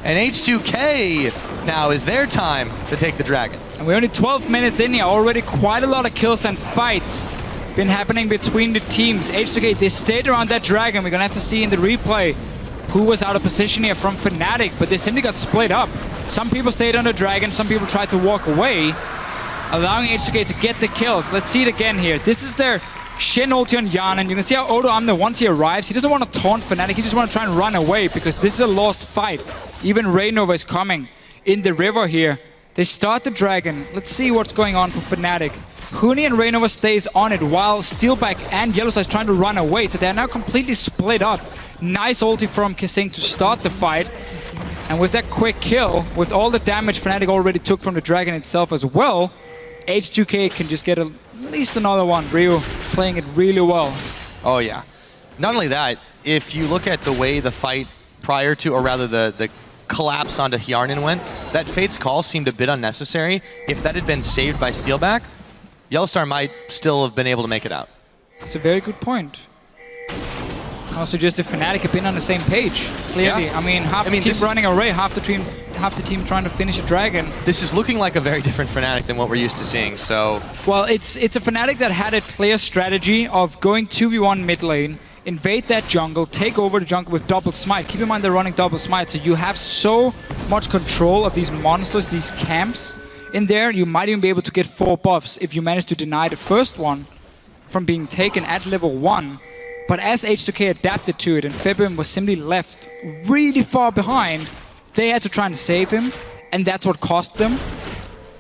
And H2K now is their time to take the dragon. And we're only 12 minutes in here, already quite a lot of kills and fights been happening between the teams. H2K, they stayed around that dragon. We're gonna have to see in the replay who was out of position here from Fnatic, but they simply got split up. Some people stayed on the dragon, some people tried to walk away, allowing H2K to get the kills. Let's see it again here. This is their Shen ulti on Yan, and you can see how Odo Amne, once he arrives, he doesn't want to taunt Fnatic, he just wants to try and run away because this is a lost fight. Even Raynova is coming in the river here. They start the dragon. Let's see what's going on for Fnatic. Huni and Raynova stays on it while Steelback and Yellowstar is trying to run away, so they're now completely split up. Nice ulti from Kasing to start the fight. And with that quick kill, with all the damage Fnatic already took from the dragon itself as well, H2K can just get at least another one. Ryu playing it really well. Oh yeah. Not only that, if you look at the way the fight prior to, or rather the collapse onto Hjarnan went, that Fate's Call seemed a bit unnecessary. If that had been saved by Steelback, Yellowstar might still have been able to make it out. It's a very good point. Also, just if Fnatic have been on the same page, clearly. Yeah. I mean, half the team running away, half the team trying to finish a dragon. This is looking like a very different Fnatic than what we're used to seeing, so... Well, it's a Fnatic that had a clear strategy of going 2v1 mid lane, invade that jungle, take over the jungle with double smite. Keep in mind they're running double smite, so you have so much control of these monsters, these camps in there. You might even be able to get 4 buffs if you manage to deny the first one from being taken at level 1. But as H2K adapted to it and Febiven was simply left really far behind, they had to try and save him, and that's what cost them.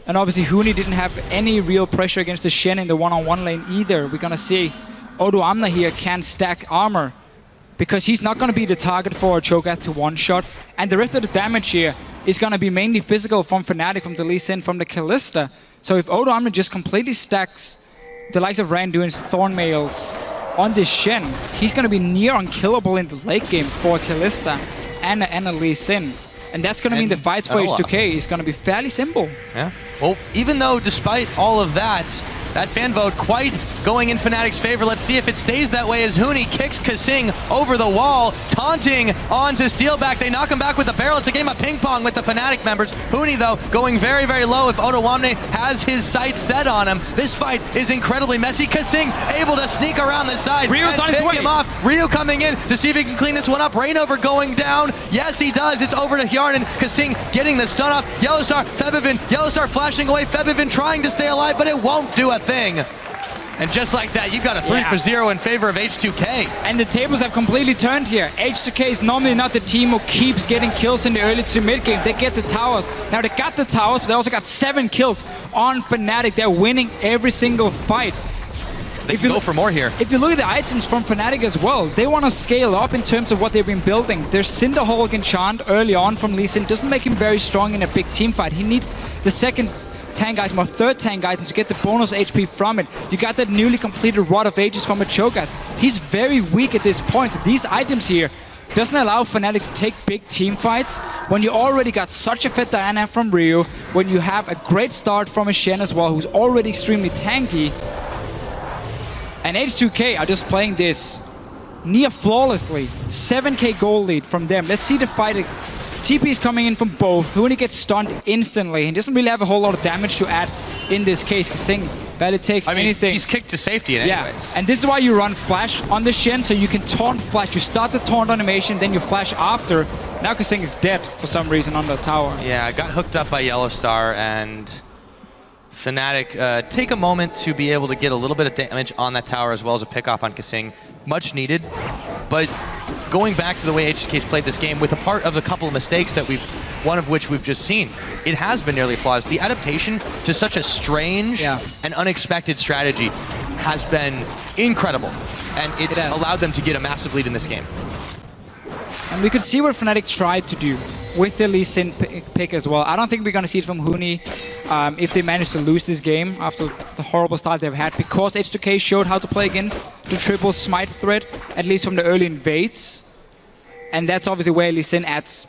And obviously Huni didn't have any real pressure against the Shen in the one-on-one lane either. We're gonna see Odo Amne here can stack armor because he's not gonna be the target for a Cho'Gath to one-shot. And the rest of the damage here is gonna be mainly physical from Fnatic, from the Lee Sin, from the Kalista. So if Odo Amne just completely stacks the likes of Randuin's Thornmails on this Shen, he's going to be near unkillable in the late game for Kalista and a Lee Sin. And that's going to mean the fights for H2K is going to be fairly simple. Yeah. Well, even though despite all of that fan vote quite going in Fnatic's favor. Let's see if it stays that way as Huni kicks Kasing over the wall, taunting onto Steelback. They knock him back with the barrel. It's a game of ping pong with the Fnatic members. Huni, though, going very, very low if Odo Amne has his sights set on him. This fight is incredibly messy. Kasing able to sneak around the side Ryu's and on his pick way. him off. Ryu coming in to see if he can clean this one up. Rainover going down. Yes, he does. It's over to Hjarnan. Kasing getting the stun off. Yellowstar, Febiven. Yellowstar flashing away. Febiven trying to stay alive, but it won't do a thing. And just like that, you've got a 3-0 in favor of H2K. And the tables have completely turned here. H2K is normally not the team who keeps getting kills in the early to mid game. They get the towers. Now they got the towers, but they also got 7 kills on Fnatic. They're winning every single fight. They can go for more here. If you look at the items from Fnatic as well, they want to scale up in terms of what they've been building. Their Cinderhulk enchant early on from Lee Sin doesn't make him very strong in a big team fight. He needs the second tank item or third tank item to get the bonus HP from it. You got that newly completed Rod of Ages from a Cho'Gath. He's very weak at this point. These items here doesn't allow Fnatic to take big team fights when you already got such a fit Diana from Ryu, when you have a great start from a Shen as well, who's already extremely tanky. And H2K are just playing this near flawlessly. 7k gold lead from them. Let's see the fight. TP is coming in from both. Huni gets stunned instantly. He doesn't really have a whole lot of damage to add in this case. Kasing barely takes anything. He's kicked to safety in anyways. And this is why you run flash on the Shen, so you can taunt flash. You start the taunt animation, then you flash after. Now Kasing is dead for some reason on the tower. Yeah, got hooked up by Yellowstar, and Fnatic take a moment to be able to get a little bit of damage on that tower as well as a pick off on Kasing. Much needed, but going back to the way H2K's played this game, with a part of the couple of mistakes that one of which we've just seen, it has been nearly flawless. The adaptation to such a strange and unexpected strategy has been incredible, and it's allowed them to get a massive lead in this game. And we could see what Fnatic tried to do. with the Lee Sin pick as well. I don't think we're going to see it from Huni if they manage to lose this game after the horrible start they've had, because H2K showed how to play against the triple smite threat, at least from the early invades. And that's obviously where Lee Sin adds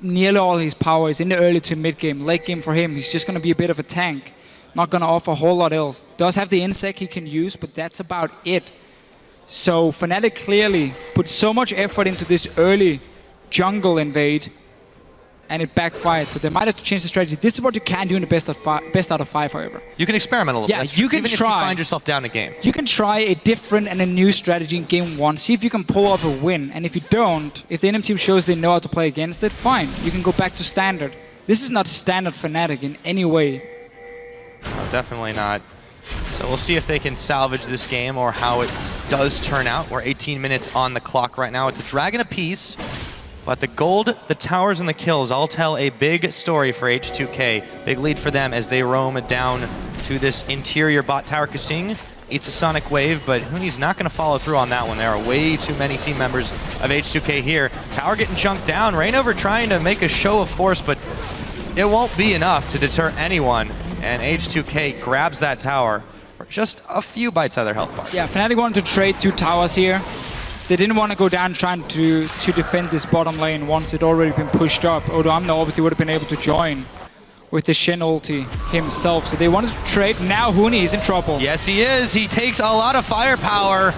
nearly all his power is in the early to mid game. Late game for him, he's just going to be a bit of a tank. Not going to offer a whole lot else. Does have the insect he can use, but that's about it. So Fnatic clearly put so much effort into this early jungle invade, and it backfired. So they might have to change the strategy. This is what you can do in the best out of 5, however. You can experiment a little bit. Yeah, you can even try. If you find yourself down a game. You can try a different and a new strategy in game 1. See if you can pull off a win. And if you don't, if the enemy team shows they know how to play against it, fine. You can go back to standard. This is not standard Fnatic in any way. No, definitely not. So we'll see if they can salvage this game or how it does turn out. We're 18 minutes on the clock right now. It's a dragon apiece, but the gold, the towers, and the kills all tell a big story for H2K. Big lead for them as they roam down to this interior bot tower. Kasing eats a sonic wave, but Huni's not going to follow through on that one. There are way too many team members of H2K here. Tower getting chunked down. Reignover trying to make a show of force, but it won't be enough to deter anyone. And H2K grabs that tower for just a few bites out of their health bar. Yeah, Fnatic wanted to trade 2 towers here. They didn't want to go down trying to defend this bottom lane once it already been pushed up. Odoamne obviously would have been able to join with the Shen ulti himself. So they wanted to trade. Now Huni is in trouble. Yes, he is. He takes a lot of firepower.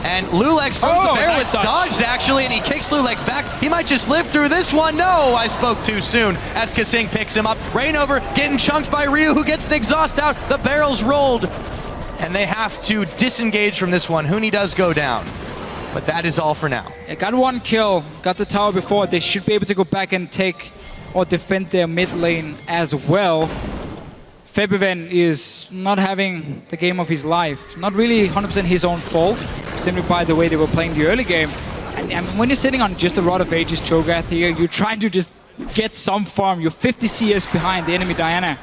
And Lulex throws the barrel. It's dodged, actually, and he kicks Lulex back. He might just live through this one. No, I spoke too soon as Kasing picks him up. Reignover getting chunked by Ryu, who gets an exhaust out. The barrel's rolled, and they have to disengage from this one. Huni does go down, but that is all for now. Yeah, got 1 kill, got the tower before. They should be able to go back and take or defend their mid lane as well. Febiven is not having the game of his life. Not really 100% his own fault, simply by the way they were playing the early game. And when you're sitting on just a Rod of Ages Cho'Gath here, you're trying to just get some farm. You're 50 CS behind the enemy Diana.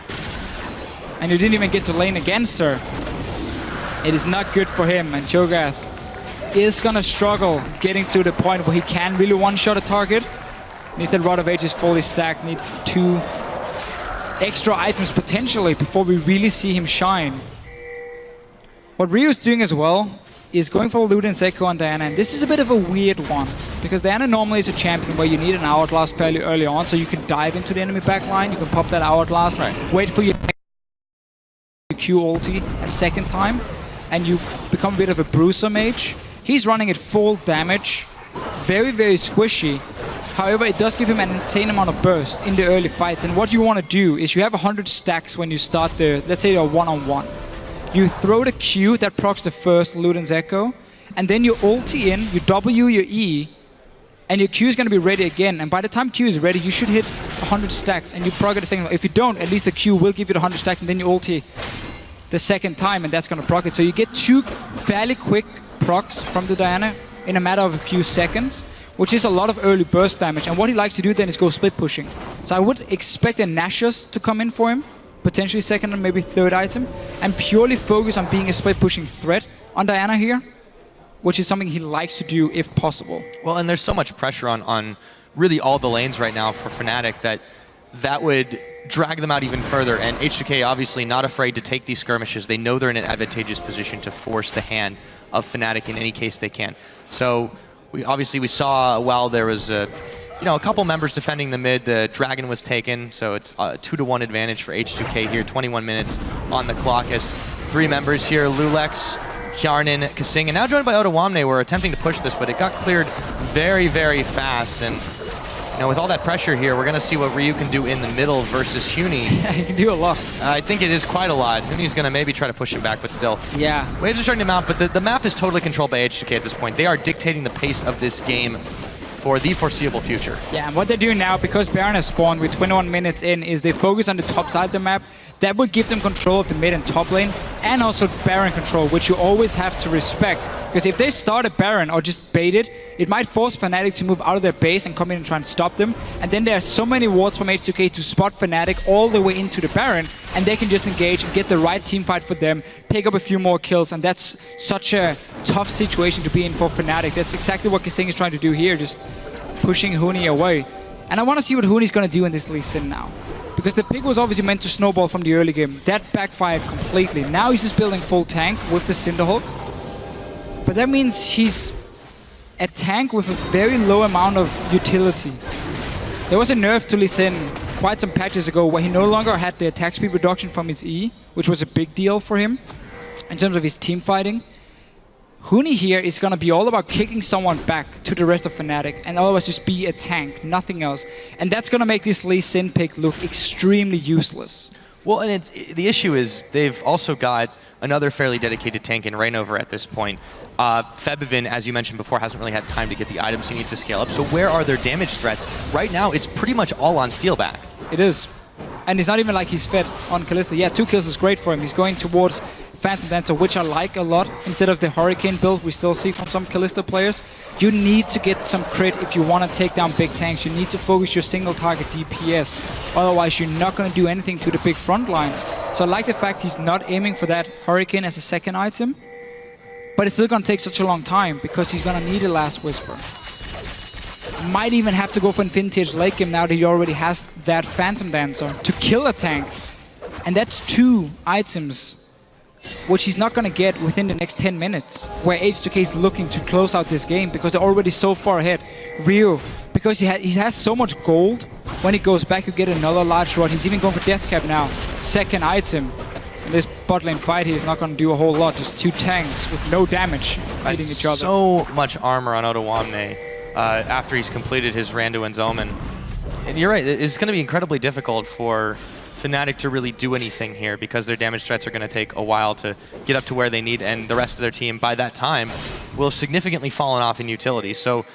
And you didn't even get to lane against her. It is not good for him, and Cho'Gath is gonna struggle getting to the point where he can really one-shot a target. Needs that Rod of Ages fully stacked, needs 2 extra items potentially before we really see him shine. What Ryu's doing as well is going for Luden's Echo on Diana, and this is a bit of a weird one because Diana normally is a champion where you need an hourglass fairly early on, so you can dive into the enemy backline, you can pop that hourglass, wait for your Q ulti a second time, and you become a bit of a bruiser mage. He's running at full damage, very, very squishy. However, it does give him an insane amount of burst in the early fights. And what you want to do is you have 100 stacks when you start the, let's say, a one-on-one. You throw the Q that procs the first Luden's Echo, and then you ulti in, you W your E, and your Q is going to be ready again. And by the time Q is ready, you should hit 100 stacks, and you proc it the second. If you don't, at least the Q will give you the 100 stacks, and then you ulti the second time, and that's going to proc it. So you get 2 fairly quick procs from the Diana in a matter of a few seconds, which is a lot of early burst damage. And what he likes to do then is go split pushing. So I would expect a Nashus to come in for him, potentially second and maybe third item, and purely focus on being a split pushing threat on Diana here, which is something he likes to do if possible. Well, and there's so much pressure on really all the lanes right now for Fnatic that would drag them out even further. And H2K obviously not afraid to take these skirmishes. They know they're in an advantageous position to force the hand of Fnatic in any case they can. So we saw while there was a couple members defending the mid, the dragon was taken, so it's a 2-to-1 advantage for H2K here. 21 minutes on the clock as 3 members here, Lulex, Hjarnan, Kasing, and now joined by Odoamne. Were attempting to push this, but it got cleared very, very fast. And with all that pressure here, we're going to see what Ryu can do in the middle versus Huni. Yeah, he can do a lot. I think it is quite a lot. Huni's going to maybe try to push him back, but still. Yeah. Waves are starting to mount, but the map is totally controlled by H2K at this point. They are dictating the pace of this game for the foreseeable future. Yeah, and what they're doing now, because Baron has spawned with 21 minutes in, is they focus on the top side of the map. That will give them control of the mid and top lane, and also Baron control, which you always have to respect. Because if they start a Baron or just bait it, it might force Fnatic to move out of their base and come in and try and stop them. And then there are so many wards from H2K to spot Fnatic all the way into the Baron, and they can just engage and get the right team fight for them, pick up a few more kills, and that's such a tough situation to be in for Fnatic. That's exactly what Kasing is trying to do here, just pushing Huni away. And I want to see what Huni's going to do in this Lee Sin now. Because the pick was obviously meant to snowball from the early game. That backfired completely. Now he's just building full tank with the Cinderhulk. But that means he's a tank with a very low amount of utility. There was a nerf to Lee Sin quite some patches ago where he no longer had the attack speed reduction from his E, which was a big deal for him in terms of his team fighting. Huni here is going to be all about kicking someone back to the rest of Fnatic and otherwise just be a tank, nothing else. And that's going to make this Lee Sin pick look extremely useless. Well, and the issue is they've also got another fairly dedicated tank in Reignover at this point. Febivin, as you mentioned before, hasn't really had time to get the items he needs to scale up. So where are their damage threats? Right now, it's pretty much all on Steelback. It is. And it's not even like he's fed on Kalista. Yeah, 2 kills is great for him. He's going towards Phantom Dancer, which I like a lot, instead of the Hurricane build we still see from some Kalista players. You need to get some crit if you want to take down big tanks. You need to focus your single target DPS. Otherwise, you're not going to do anything to the big front line. So I like the fact he's not aiming for that Hurricane as a second item. But it's still going to take such a long time because he's going to need a Last Whisper. Might even have to go for Infinity Edge late game now that he already has that Phantom Dancer to kill a tank. And that's 2 items which he's not going to get within the next 10 minutes, where H2K is looking to close out this game because they're already so far ahead. Ryu, because he has so much gold, when he goes back you get another large rod. He's even going for Death Cap now. Second item. And this bot lane fight here is not going to do a whole lot. Just 2 tanks with no damage hitting each other. So much armor on Otoamne after he's completed his Randuin's Omen. And you're right, it's going to be incredibly difficult for Fnatic to really do anything here because their damage threats are going to take a while to get up to where they need, and the rest of their team by that time will have significantly fallen off in utility. So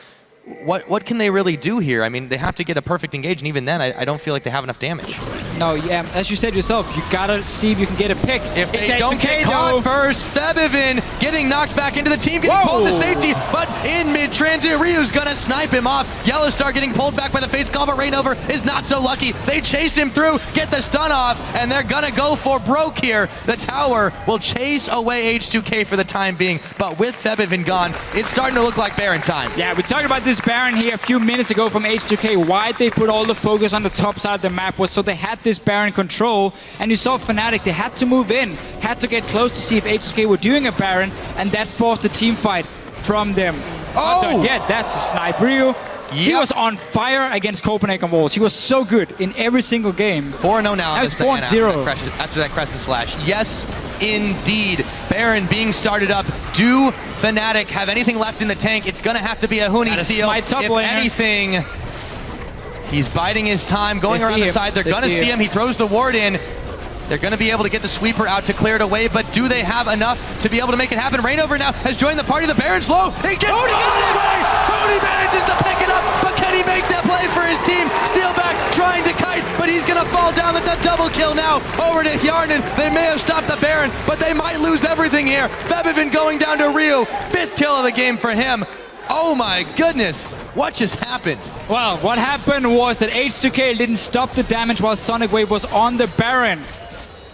what can they really do here? I mean, they have to get a perfect engage, and even then I don't feel like they have enough damage. No, yeah, as you said yourself, you gotta see if you can get a pick. If they don't get caught first, Febivin getting knocked back into the team, getting pulled to safety, but in mid-transit, Ryu's gonna snipe him off. Yellowstar getting pulled back by the Fates Call, but Reignover is not so lucky. They chase him through, get the stun off, and they're gonna go for broke here. The tower will chase away H2K for the time being, but with Febivin gone, it's starting to look like Baron time. Yeah, we talked about this Baron here a few minutes ago from H2K. Why they put all the focus on the top side of the map was so they had this Baron control, and you saw Fnatic, they had to move in, had to get close to see if H2K were doing a Baron, and that forced a team fight from them. Oh! Yeah, that's a snipe. Ryu, he was on fire against Copenhagen Walls. He was so good in every single game. 4-0 now. That was 4-0. After that Crescent Slash. Yes, indeed. Baron being started up. Do Fnatic have anything left in the tank? It's going to have to be a Huni steal. If anything, he's biding his time, going around the side. They're going to see him. He throws the ward in. They're going to be able to get the sweeper out to clear it away, but do they have enough to be able to make it happen? Reignover now has joined the party. The Baron's low. He gets away. Huni manages to pick it up, but can he make that play for his team? Steelback trying to kite, but he's going to fall down. That's a double kill now over to Hjarnan. They may have stopped the Baron, but they might lose everything here. Febivin going down to Ryu. 5th kill of the game for him. Oh my goodness, what just happened? Well, what happened was that H2K didn't stop the damage while Sonic Wave was on the Baron.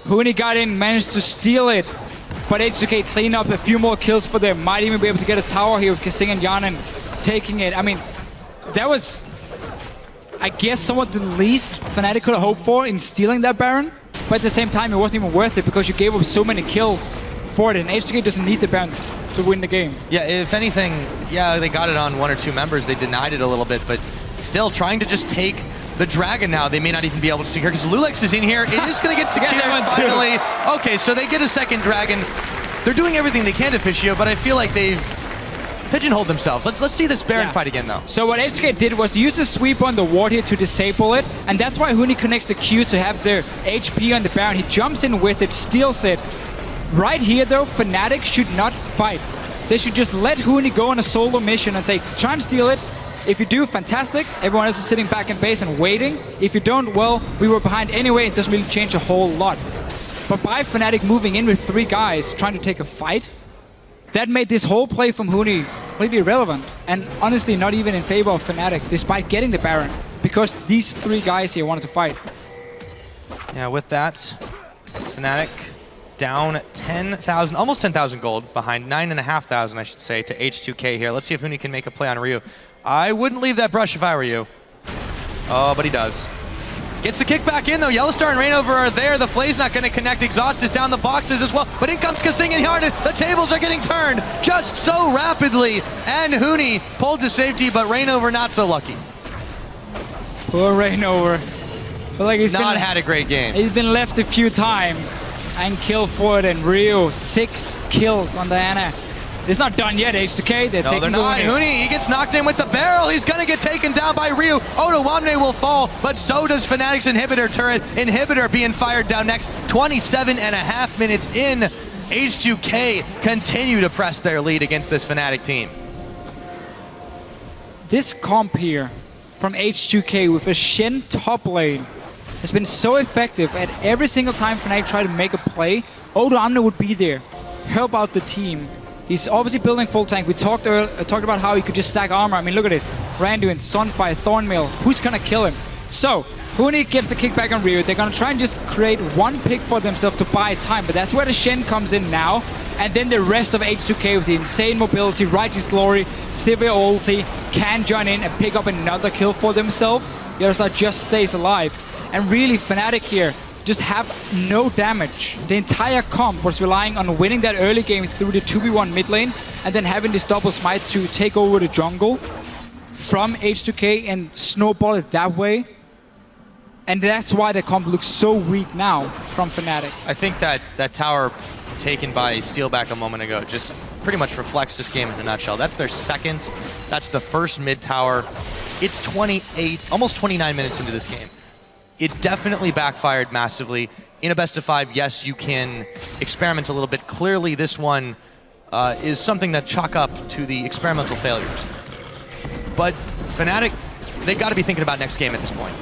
Huni got in, managed to steal it, but H2K clean up a few more kills for them. Might even be able to get a tower here with Kasing and Hjarnan taking it. I mean, that was, I guess, somewhat the least Fnatic could have hoped for in stealing that Baron, but at the same time, it wasn't even worth it because you gave up so many kills for it, and H2K doesn't need the Baron to win the game. Yeah, if anything, yeah, they got it on 1 or 2 members. They denied it a little bit, but still trying to just take the Dragon now. They may not even be able to secure because Lulex is in here. It is going to get secured finally. Okay, so they get a second Dragon. They're doing everything they can to Fishio, but I feel like they've pigeonholed themselves. Let's see this Baron fight again, though. So what H2K did was use the sweep on the ward here to disable it, and that's why Huni connects the Q to have their HP on the Baron. He jumps in with it, steals it. Right here, though, Fnatic should not fight. They should just let Huni go on a solo mission and say, try and steal it. If you do, fantastic. Everyone else is sitting back in base and waiting. If you don't, well, we were behind anyway. It doesn't really change a whole lot. But by Fnatic moving in with 3 guys trying to take a fight, that made this whole play from Huni completely irrelevant. And honestly, not even in favor of Fnatic, despite getting the Baron. Because these 3 guys here wanted to fight. Yeah, with that, Fnatic down 10,000, almost 10,000 gold, behind 9,500, I should say, to H2K here. Let's see if Huni can make a play on Ryu. I wouldn't leave that brush if I were you. Oh, but he does. Gets the kick back in though. Yellowstar and Rainover are there. The Flay's not going to connect. Exhaust is down the boxes as well. But in comes Kasing and Harden. The tables are getting turned just so rapidly. And Hooney pulled to safety, but Rainover not so lucky. Poor Rainover. But like he's not had a great game. He's been left a few times and killed for it. And Rio, 6 kills on Diana. It's not done yet, H2K. They're taking not. Hooney, he gets knocked in with the barrel. He's going to get taken down by Ryu. Otoamne will fall, but so does Fnatic's inhibitor turret. Inhibitor being fired down next. 27.5 minutes in. H2K continue to press their lead against this Fnatic team. This comp here from H2K with a Shen top lane has been so effective. At every single time Fnatic try to make a play, Otoamne would be there, help out the team. He's obviously building full tank. We talked about how he could just stack armor. I mean, look at this. Randuin, Sunfire, Thornmail. Who's gonna kill him? So, Hooney gets the kickback on Ryu. They're gonna try and just create one pick for themselves to buy time, but that's where the Shen comes in now. And then the rest of H2K with the insane mobility, Righteous Glory, Sivir ulti, can join in and pick up another kill for themselves. Yellowstar just stays alive. And really, Fnatic here just have no damage. The entire comp was relying on winning that early game through the 2v1 mid lane and then having this double smite to take over the jungle from H2K and snowball it that way. And that's why the comp looks so weak now from Fnatic. I think that tower taken by Steelback a moment ago just pretty much reflects this game in a nutshell. That's their second. That's the first mid tower. It's 28, almost 29 minutes into this game. It definitely backfired massively. In a best of 5, yes, you can experiment a little bit. Clearly, this one is something that chalk up to the experimental failures. But Fnatic, they got to be thinking about next game at this point.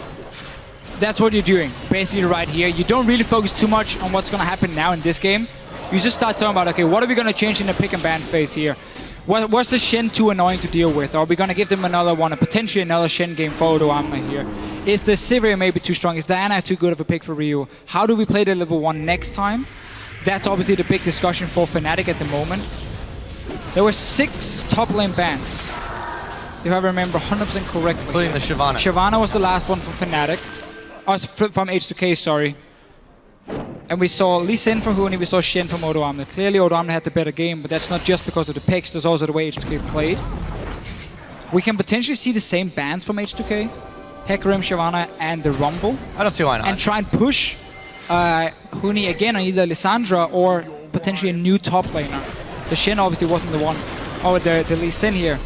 That's what you're doing, basically right here. You don't really focus too much on what's going to happen now in this game. You just start talking about, okay, what are we going to change in the pick and ban phase here? What's the Shen too annoying to deal with? Are we going to give them another one, and potentially another Shen game for Otoamne here? Is the Sivir maybe too strong? Is Diana too good of a pick for Ryu? How do we play the level 1 next time? That's obviously the big discussion for Fnatic at the moment. There were 6 top lane bans, if I remember 100% correctly. Including the Shyvana. Shyvana was the last one from Fnatic. From H2K, sorry. And we saw Lee Sin from Hooney, we saw Shen from Otoamne. Clearly Otoamne had the better game, but that's not just because of the picks, there's also the way H2K played. We can potentially see the same bans from H2K. Hecarim, Shyvana, and the Rumble. I don't see why not. And try and push Hooney again on either Lissandra or potentially a new top laner. The Shen obviously wasn't the one. Oh, the Lee Sin here.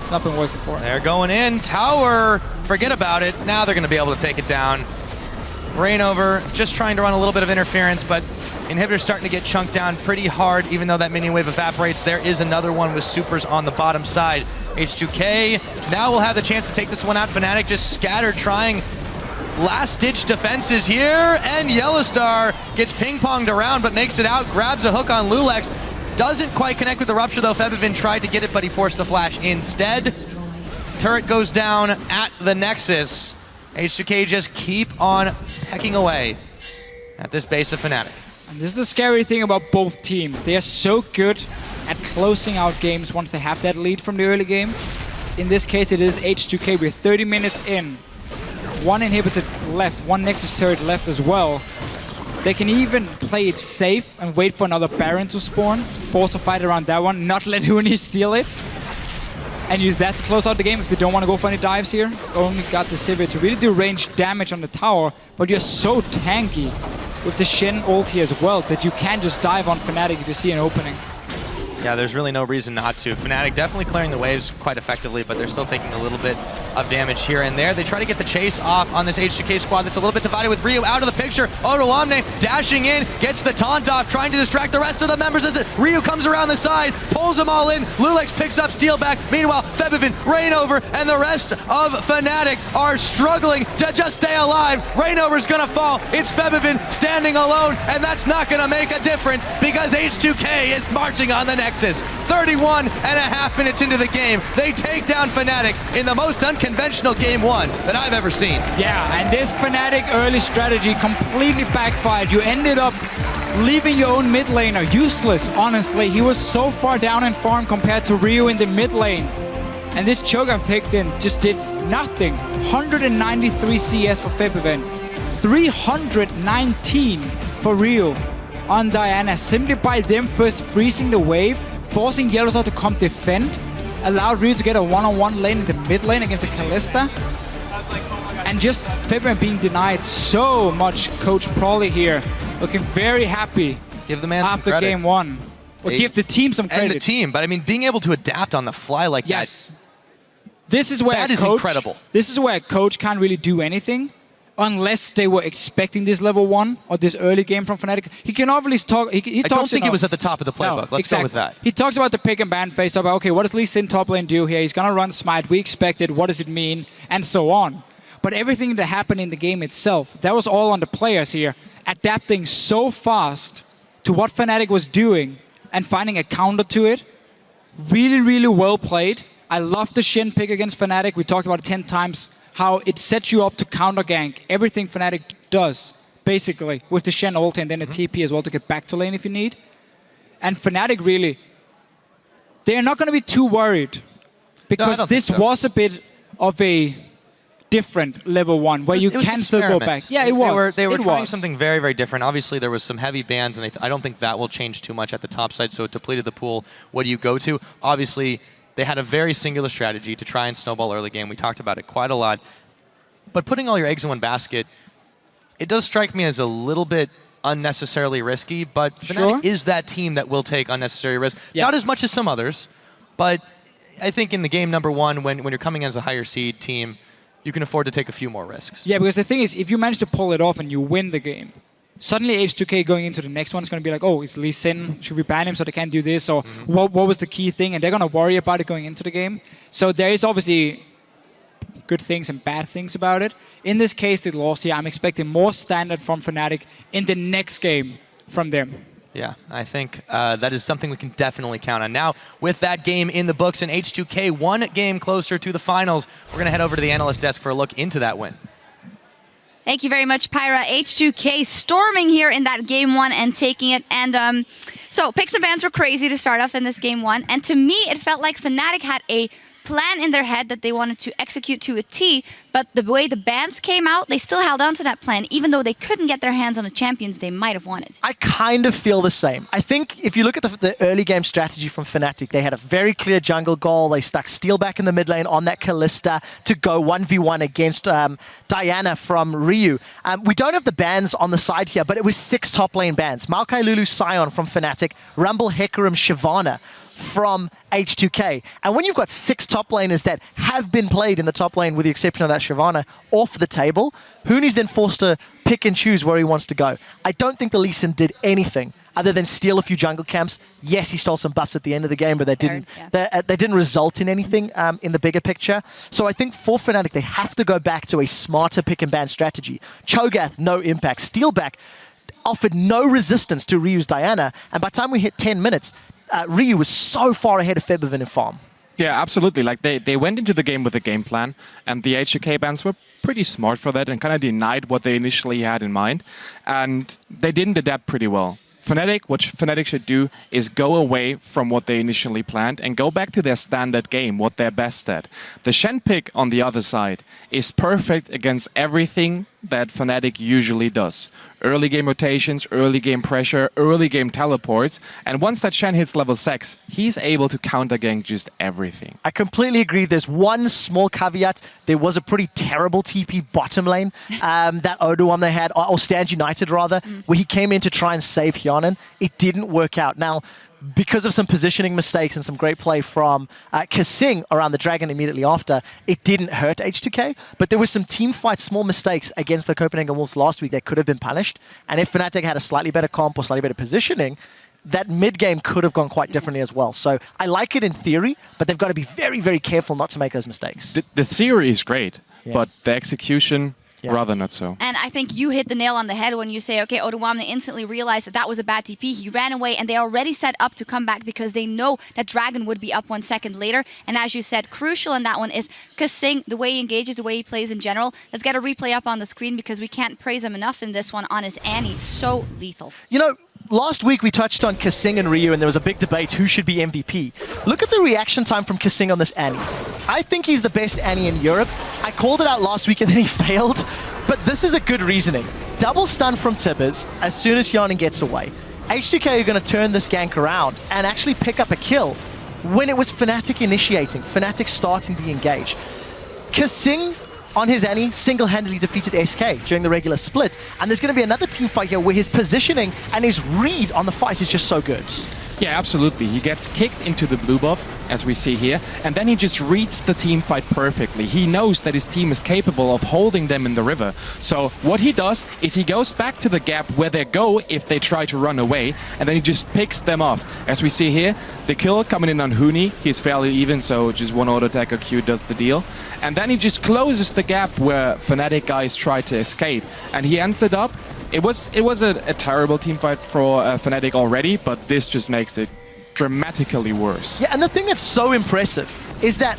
It's not been working for him. They're going in. Tower, forget about it. Now they're going to be able to take it down. Rainover just trying to run a little bit of interference, but Inhibitor's starting to get chunked down pretty hard, even though that minion wave evaporates. There is another one with supers on the bottom side. H2K now will have the chance to take this one out. Fnatic just scattered, trying last-ditch defenses here, and Yellowstar gets ping-ponged around, but makes it out, grabs a hook on Lulex. Doesn't quite connect with the Rupture, though. Febivin tried to get it, but he forced the flash instead. Turret goes down at the Nexus. H2K just keep on pecking away at this base of Fnatic. And this is the scary thing about both teams. They are so good at closing out games once they have that lead from the early game. In this case, it is H2K. We're 30 minutes in. 1 inhibitor left, 1 Nexus turret left as well. They can even play it safe and wait for another Baron to spawn, force a fight around that one, not let Hooney steal it, and use that to close out the game if they don't want to go for any dives here. Only got the Sivir to really do range damage on the tower, but you're so tanky with the Shen ulti as well that you can just dive on Fnatic if you see an opening. Yeah, there's really no reason not to. Fnatic definitely clearing the waves quite effectively, but they're still taking a little bit of damage here and there. They try to get the chase off on this H2K squad that's a little bit divided with Ryu out of the picture. Otoamne dashing in, gets the taunt off, trying to distract the rest of the members. Ryu comes around the side, pulls them all in. Lulex picks up Steelback. Meanwhile, Febivin, Rainover, and the rest of Fnatic are struggling to just stay alive. Rainover's gonna fall. It's Febivin standing alone, and that's not gonna make a difference because H2K is marching on the Nexus. 31.5 minutes into the game, they take down Fnatic in the most unconventional game 1 that I've ever seen. Yeah, and this Fnatic early strategy completely backfired. You ended up leaving your own mid laner useless, honestly. He was so far down in farm compared to Ryu in the mid lane. And this Cho'Gath pick then just did nothing. 193 CS for Febiven, 319 for Ryu on Diana, simply by them first freezing the wave, forcing Yellowstar to come defend, allowed Ryu to get a one-on-one lane in the mid lane against the Kalista. And just Febiven being denied so much. Coach Prawley here looking very happy. Give the man some after credit. game one. Or give the team some credit. And the team, but I mean, being able to adapt on the fly like yes. This is where that is incredible. This is where a coach can't really do anything unless they were expecting this level 1 or this early game from Fnatic. He can obviously talk. He I don't think it was at the top of the playbook. Let's go with that. He talks about the pick and ban phase. About okay, what does Lee Sin top lane do here? He's gonna run Smite. We expect it. What does it mean? And so on. But everything that happened in the game itself, that was all on the players here, adapting so fast to what Fnatic was doing and finding a counter to it. Really, really well played. I love the Shen pick against Fnatic. We talked about it 10 times, how it sets you up to counter gank everything Fnatic does, basically, with the Shen ult and then a TP as well to get back to lane if you need. And Fnatic really, they're not going to be too worried because this was a bit of a different level 1 where you can still go back. Yeah, it was. They were trying something very, very different. Obviously, there was some heavy bans, and I don't think that will change too much at the top side, so it depleted the pool. What do you go to? Obviously, they had a very singular strategy to try and snowball early game. We talked about it quite a lot. But putting all your eggs in one basket, it does strike me as a little bit unnecessarily risky, but Fnatic is that team that will take unnecessary risks. Yeah. Not as much as some others, but I think in the game number 1, when you're coming in as a higher seed team, you can afford to take a few more risks. Yeah, because the thing is, if you manage to pull it off and you win the game, suddenly H2K going into the next one is going to be like, oh, is Lee Sin, should we ban him so they can't do this? Or what was the key thing? And they're going to worry about it going into the game. So there is obviously good things and bad things about it. In this case, they lost here. I'm expecting more standard from Fnatic in the next game from them. Yeah, I think that is something we can definitely count on. Now, with that game in the books and H2K 1 game closer to the finals, we're going to head over to the analyst desk for a look into that win. Thank you very much, Pyra. H2K storming here in that game 1 and taking it. And so picks and bans were crazy to start off in this game 1. And to me, it felt like Fnatic had a plan in their head that they wanted to execute to a T, but the way the bans came out, they still held on to that plan, even though they couldn't get their hands on the champions they might have wanted. I kind of feel the same. I think if you look at the early game strategy from Fnatic, they had a very clear jungle goal. They stuck Steel back in the mid lane on that Kalista to go 1v1 against Diana from Ryu. We don't have the bans on the side here, but it was 6 top lane bans. Maokai Lulu Sion from Fnatic, Rumble Hecarim Shyvana from H2K. And when you've got 6 top laners that have been played in the top lane, with the exception of that Shyvana, off the table, Huni's then forced to pick and choose where he wants to go. I don't think the Lee Sin did anything other than steal a few jungle camps. Yes, he stole some buffs at the end of the game, but they didn't result in anything in the bigger picture. So I think for Fnatic, they have to go back to a smarter pick and ban strategy. Cho'Gath, no impact. Steelback offered no resistance to Ryu's Diana, and by the time we hit 10 minutes, Ryu was so far ahead of Febiven in farm. Yeah, absolutely. Like they went into the game with a game plan, and the H2K bans were pretty smart for that and kind of denied what they initially had in mind, and they didn't adapt pretty well. Fnatic, what Fnatic should do is go away from what they initially planned and go back to their standard game, what they're best at. The Shen pick on the other side is perfect against everything that Fnatic usually does. Early game rotations, early game pressure, early game teleports, and once that Shen hits level 6, he's able to counter gank just everything. I completely agree. There's one small caveat. There was a pretty terrible TP bottom lane, that Odo they had, or Stand United rather, where he came in to try and save Hyanin. It didn't work out. Now, because of some positioning mistakes and some great play from Kasing around the Dragon immediately after, it didn't hurt H2K, but there was some team fight small mistakes against the Copenhagen Wolves last week that could have been punished, and if Fnatic had a slightly better comp or slightly better positioning, that mid-game could have gone quite differently as well. So I like it in theory, but they've got to be very, very careful not to make those mistakes. The theory is great, but the execution... rather not so. And I think you hit the nail on the head when you say, okay, Odoamne instantly realized that that was a bad TP. He ran away, and they already set up to come back because they know that Dragon would be up 1 second later. And as you said, crucial in that one is Kasing, the way he engages, the way he plays in general. Let's get a replay up on the screen because we can't praise him enough in this one on his Annie. So lethal. You know, last week we touched on Kasing and Ryu, and there was a big debate who should be MVP. Look at the reaction time from Kasing on this Annie. I think he's the best Annie in Europe. I called it out last week and then he failed, but this is a good reasoning. Double stun from Tibbers as soon as Yanin gets away. H2K are going to turn this gank around and actually pick up a kill when it was Fnatic initiating, Fnatic starting the engage. Kasing on his Annie single-handedly defeated SK during the regular split, and there's going to be another team fight here where his positioning and his read on the fight is just so good. Yeah, absolutely. He gets kicked into the blue buff, as we see here, and then he just reads the team fight perfectly. He knows that his team is capable of holding them in the river. So what he does is he goes back to the gap where they go if they try to run away, and then he just picks them off. As we see here, the kill coming in on Huni. He's fairly even, so just one auto attacker Q does the deal. And then he just closes the gap where Fnatic guys try to escape, and he ends it up. It was a terrible team fight for Fnatic already, but this just makes it dramatically worse. Yeah, and the thing that's so impressive is that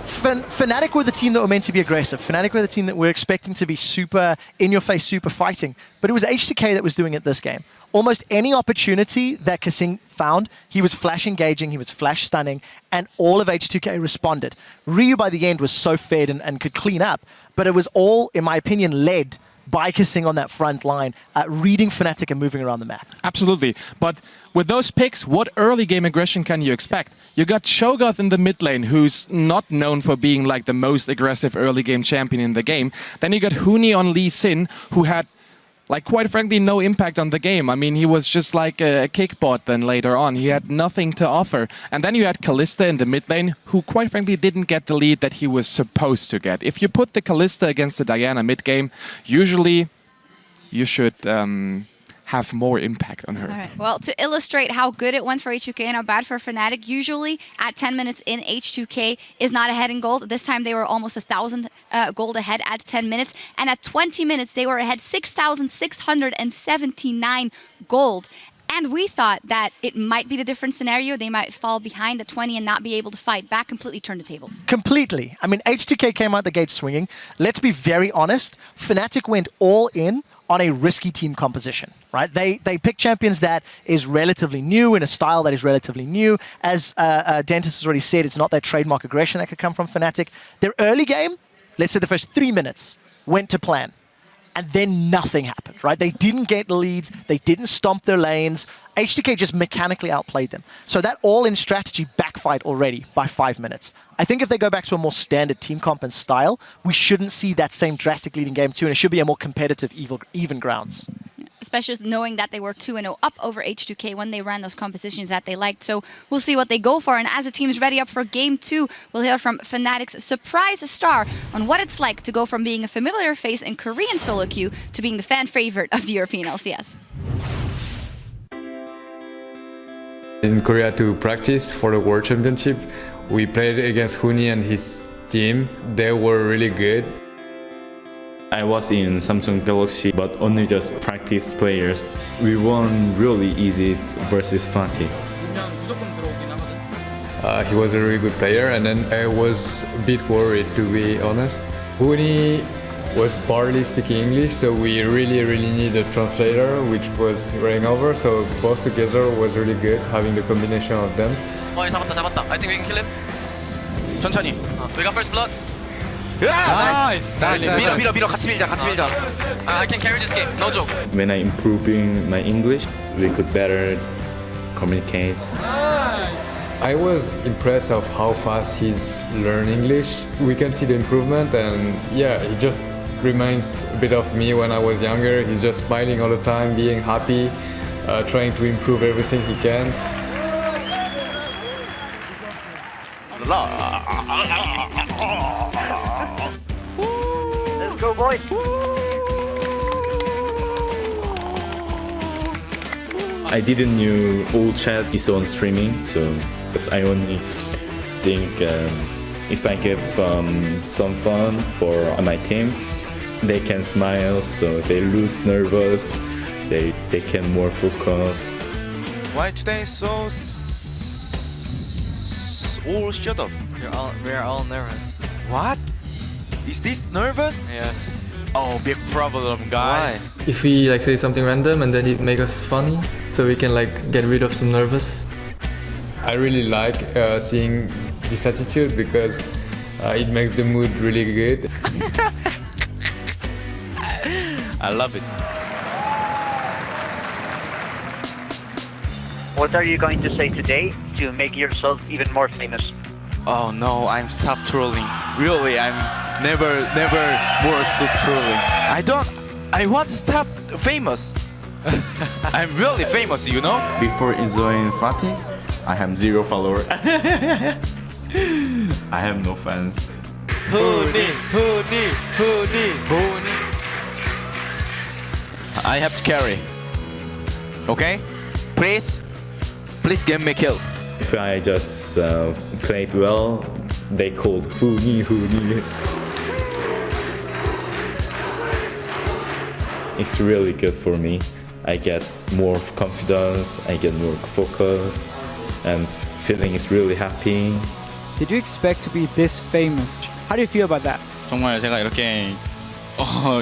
Fnatic were the team that were meant to be aggressive. Fnatic were the team that we're expecting to be super in-your-face, super fighting. But it was H2K that was doing it this game. Almost any opportunity that Kasing found, he was flash engaging, he was flash stunning, and all of H2K responded. Ryu by the end was so fed and could clean up, but it was all, in my opinion, led by Kasing on that front line, reading Fnatic and moving around the map. Absolutely. But with those picks, what early game aggression can you expect? You got Shogoth in the mid lane, who's not known for being like the most aggressive early game champion in the game. Then you got Huni on Lee Sin, who had, like, quite frankly, no impact on the game. I mean, he was just like a kickbot then later on. He had nothing to offer. And then you had Kalista in the mid lane, who quite frankly didn't get the lead that he was supposed to get. If you put the Kalista against the Diana mid game, usually you should have more impact on her. All right. Well, to illustrate how good it went for H2K and how bad for Fnatic, usually at 10 minutes in, H2K is not ahead in gold. This time they were almost 1,000 gold ahead at 10 minutes. And at 20 minutes, they were ahead 6,679 gold. And we thought that it might be the different scenario. They might fall behind at 20 and not be able to fight back, completely turn the tables. Completely. I mean, H2K came out the gate swinging. Let's be very honest. Fnatic went all in on a risky team composition, right? They pick champions that is relatively new in a style that is relatively new. As Dentis has already said, it's not that trademark aggression that could come from Fnatic. Their early game, let's say the first 3 minutes, went to plan. And then nothing happened, right? They didn't get the leads. They didn't stomp their lanes. H2K just mechanically outplayed them. So that all-in strategy backfired already by 5 minutes. I think if they go back to a more standard team comp and style, we shouldn't see that same drastic lead in game 2, and it should be a more competitive, even grounds. Especially knowing that they were 2-0 up over H2K when they ran those compositions that they liked. So we'll see what they go for. And as the team is ready up for game 2, we'll hear from Fnatic's surprise star on what it's like to go from being a familiar face in Korean solo queue to being the fan favorite of the European LCS. In Korea to practice for the World Championship, we played against Huni and his team. They were really good. I was in Samsung Galaxy, but only just practice players. We won really easy versus Fnatic. He was a really good player, and then I was a bit worried, to be honest. Huni was barely speaking English, so we really need a translator, which was running over. So both together was really good, having the combination of them. 잡았다. I think we can kill him. 천천히. We got first blood. Nice. 밀어. 같이 밀자. I can carry this game. No joke. When I improving my English, we could better communicate. I was impressed of how fast he's learned English. We can see the improvement, and yeah, he just reminds a bit of me when I was younger. He's just smiling all the time, being happy, trying to improve everything he can. Let's go, boys. I didn't know all chat is on streaming, so I only think if I give some fun for my team, they can smile, so they lose nervous, they can more focus. Why today so all shut up? We're all nervous. What? Is this nervous? Yes. Oh, big problem, guys. If we like say something random and then it make us funny, so we can like get rid of some nervous. I really like seeing this attitude because it makes the mood really good. I love it. What are you going to say today to make yourself even more famous? Oh no, I'm stop trolling. Really, I'm never more so trolling. I want to stop famous. I'm really famous, you know? Before enjoying Fnatic, I have 0 followers. I have no fans. Honey. I have to carry. Okay? Please give me kill. If I just played well, they called Huni. It's really good for me. I get more confidence, I get more focus, and feeling is really happy. Did you expect to be this famous? How do you feel about that? 정말 제가 이렇게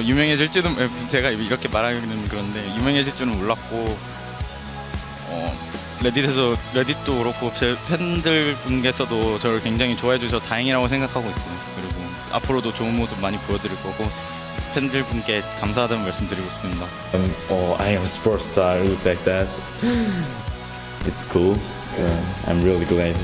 유명해질 줄은 제가 이렇게 말하기는 그런데 유명해질 줄은 몰랐고 레딧도 그렇고 제 팬들 분께서도 저를 굉장히 좋아해 주셔서 다행이라고 생각하고 있어요. 그리고 앞으로도 좋은 모습 많이 보여드릴 거고 팬들 분께 감사하다는 말씀드리고 싶습니다. I am a sports star, look like that. It's cool. So I'm really glad.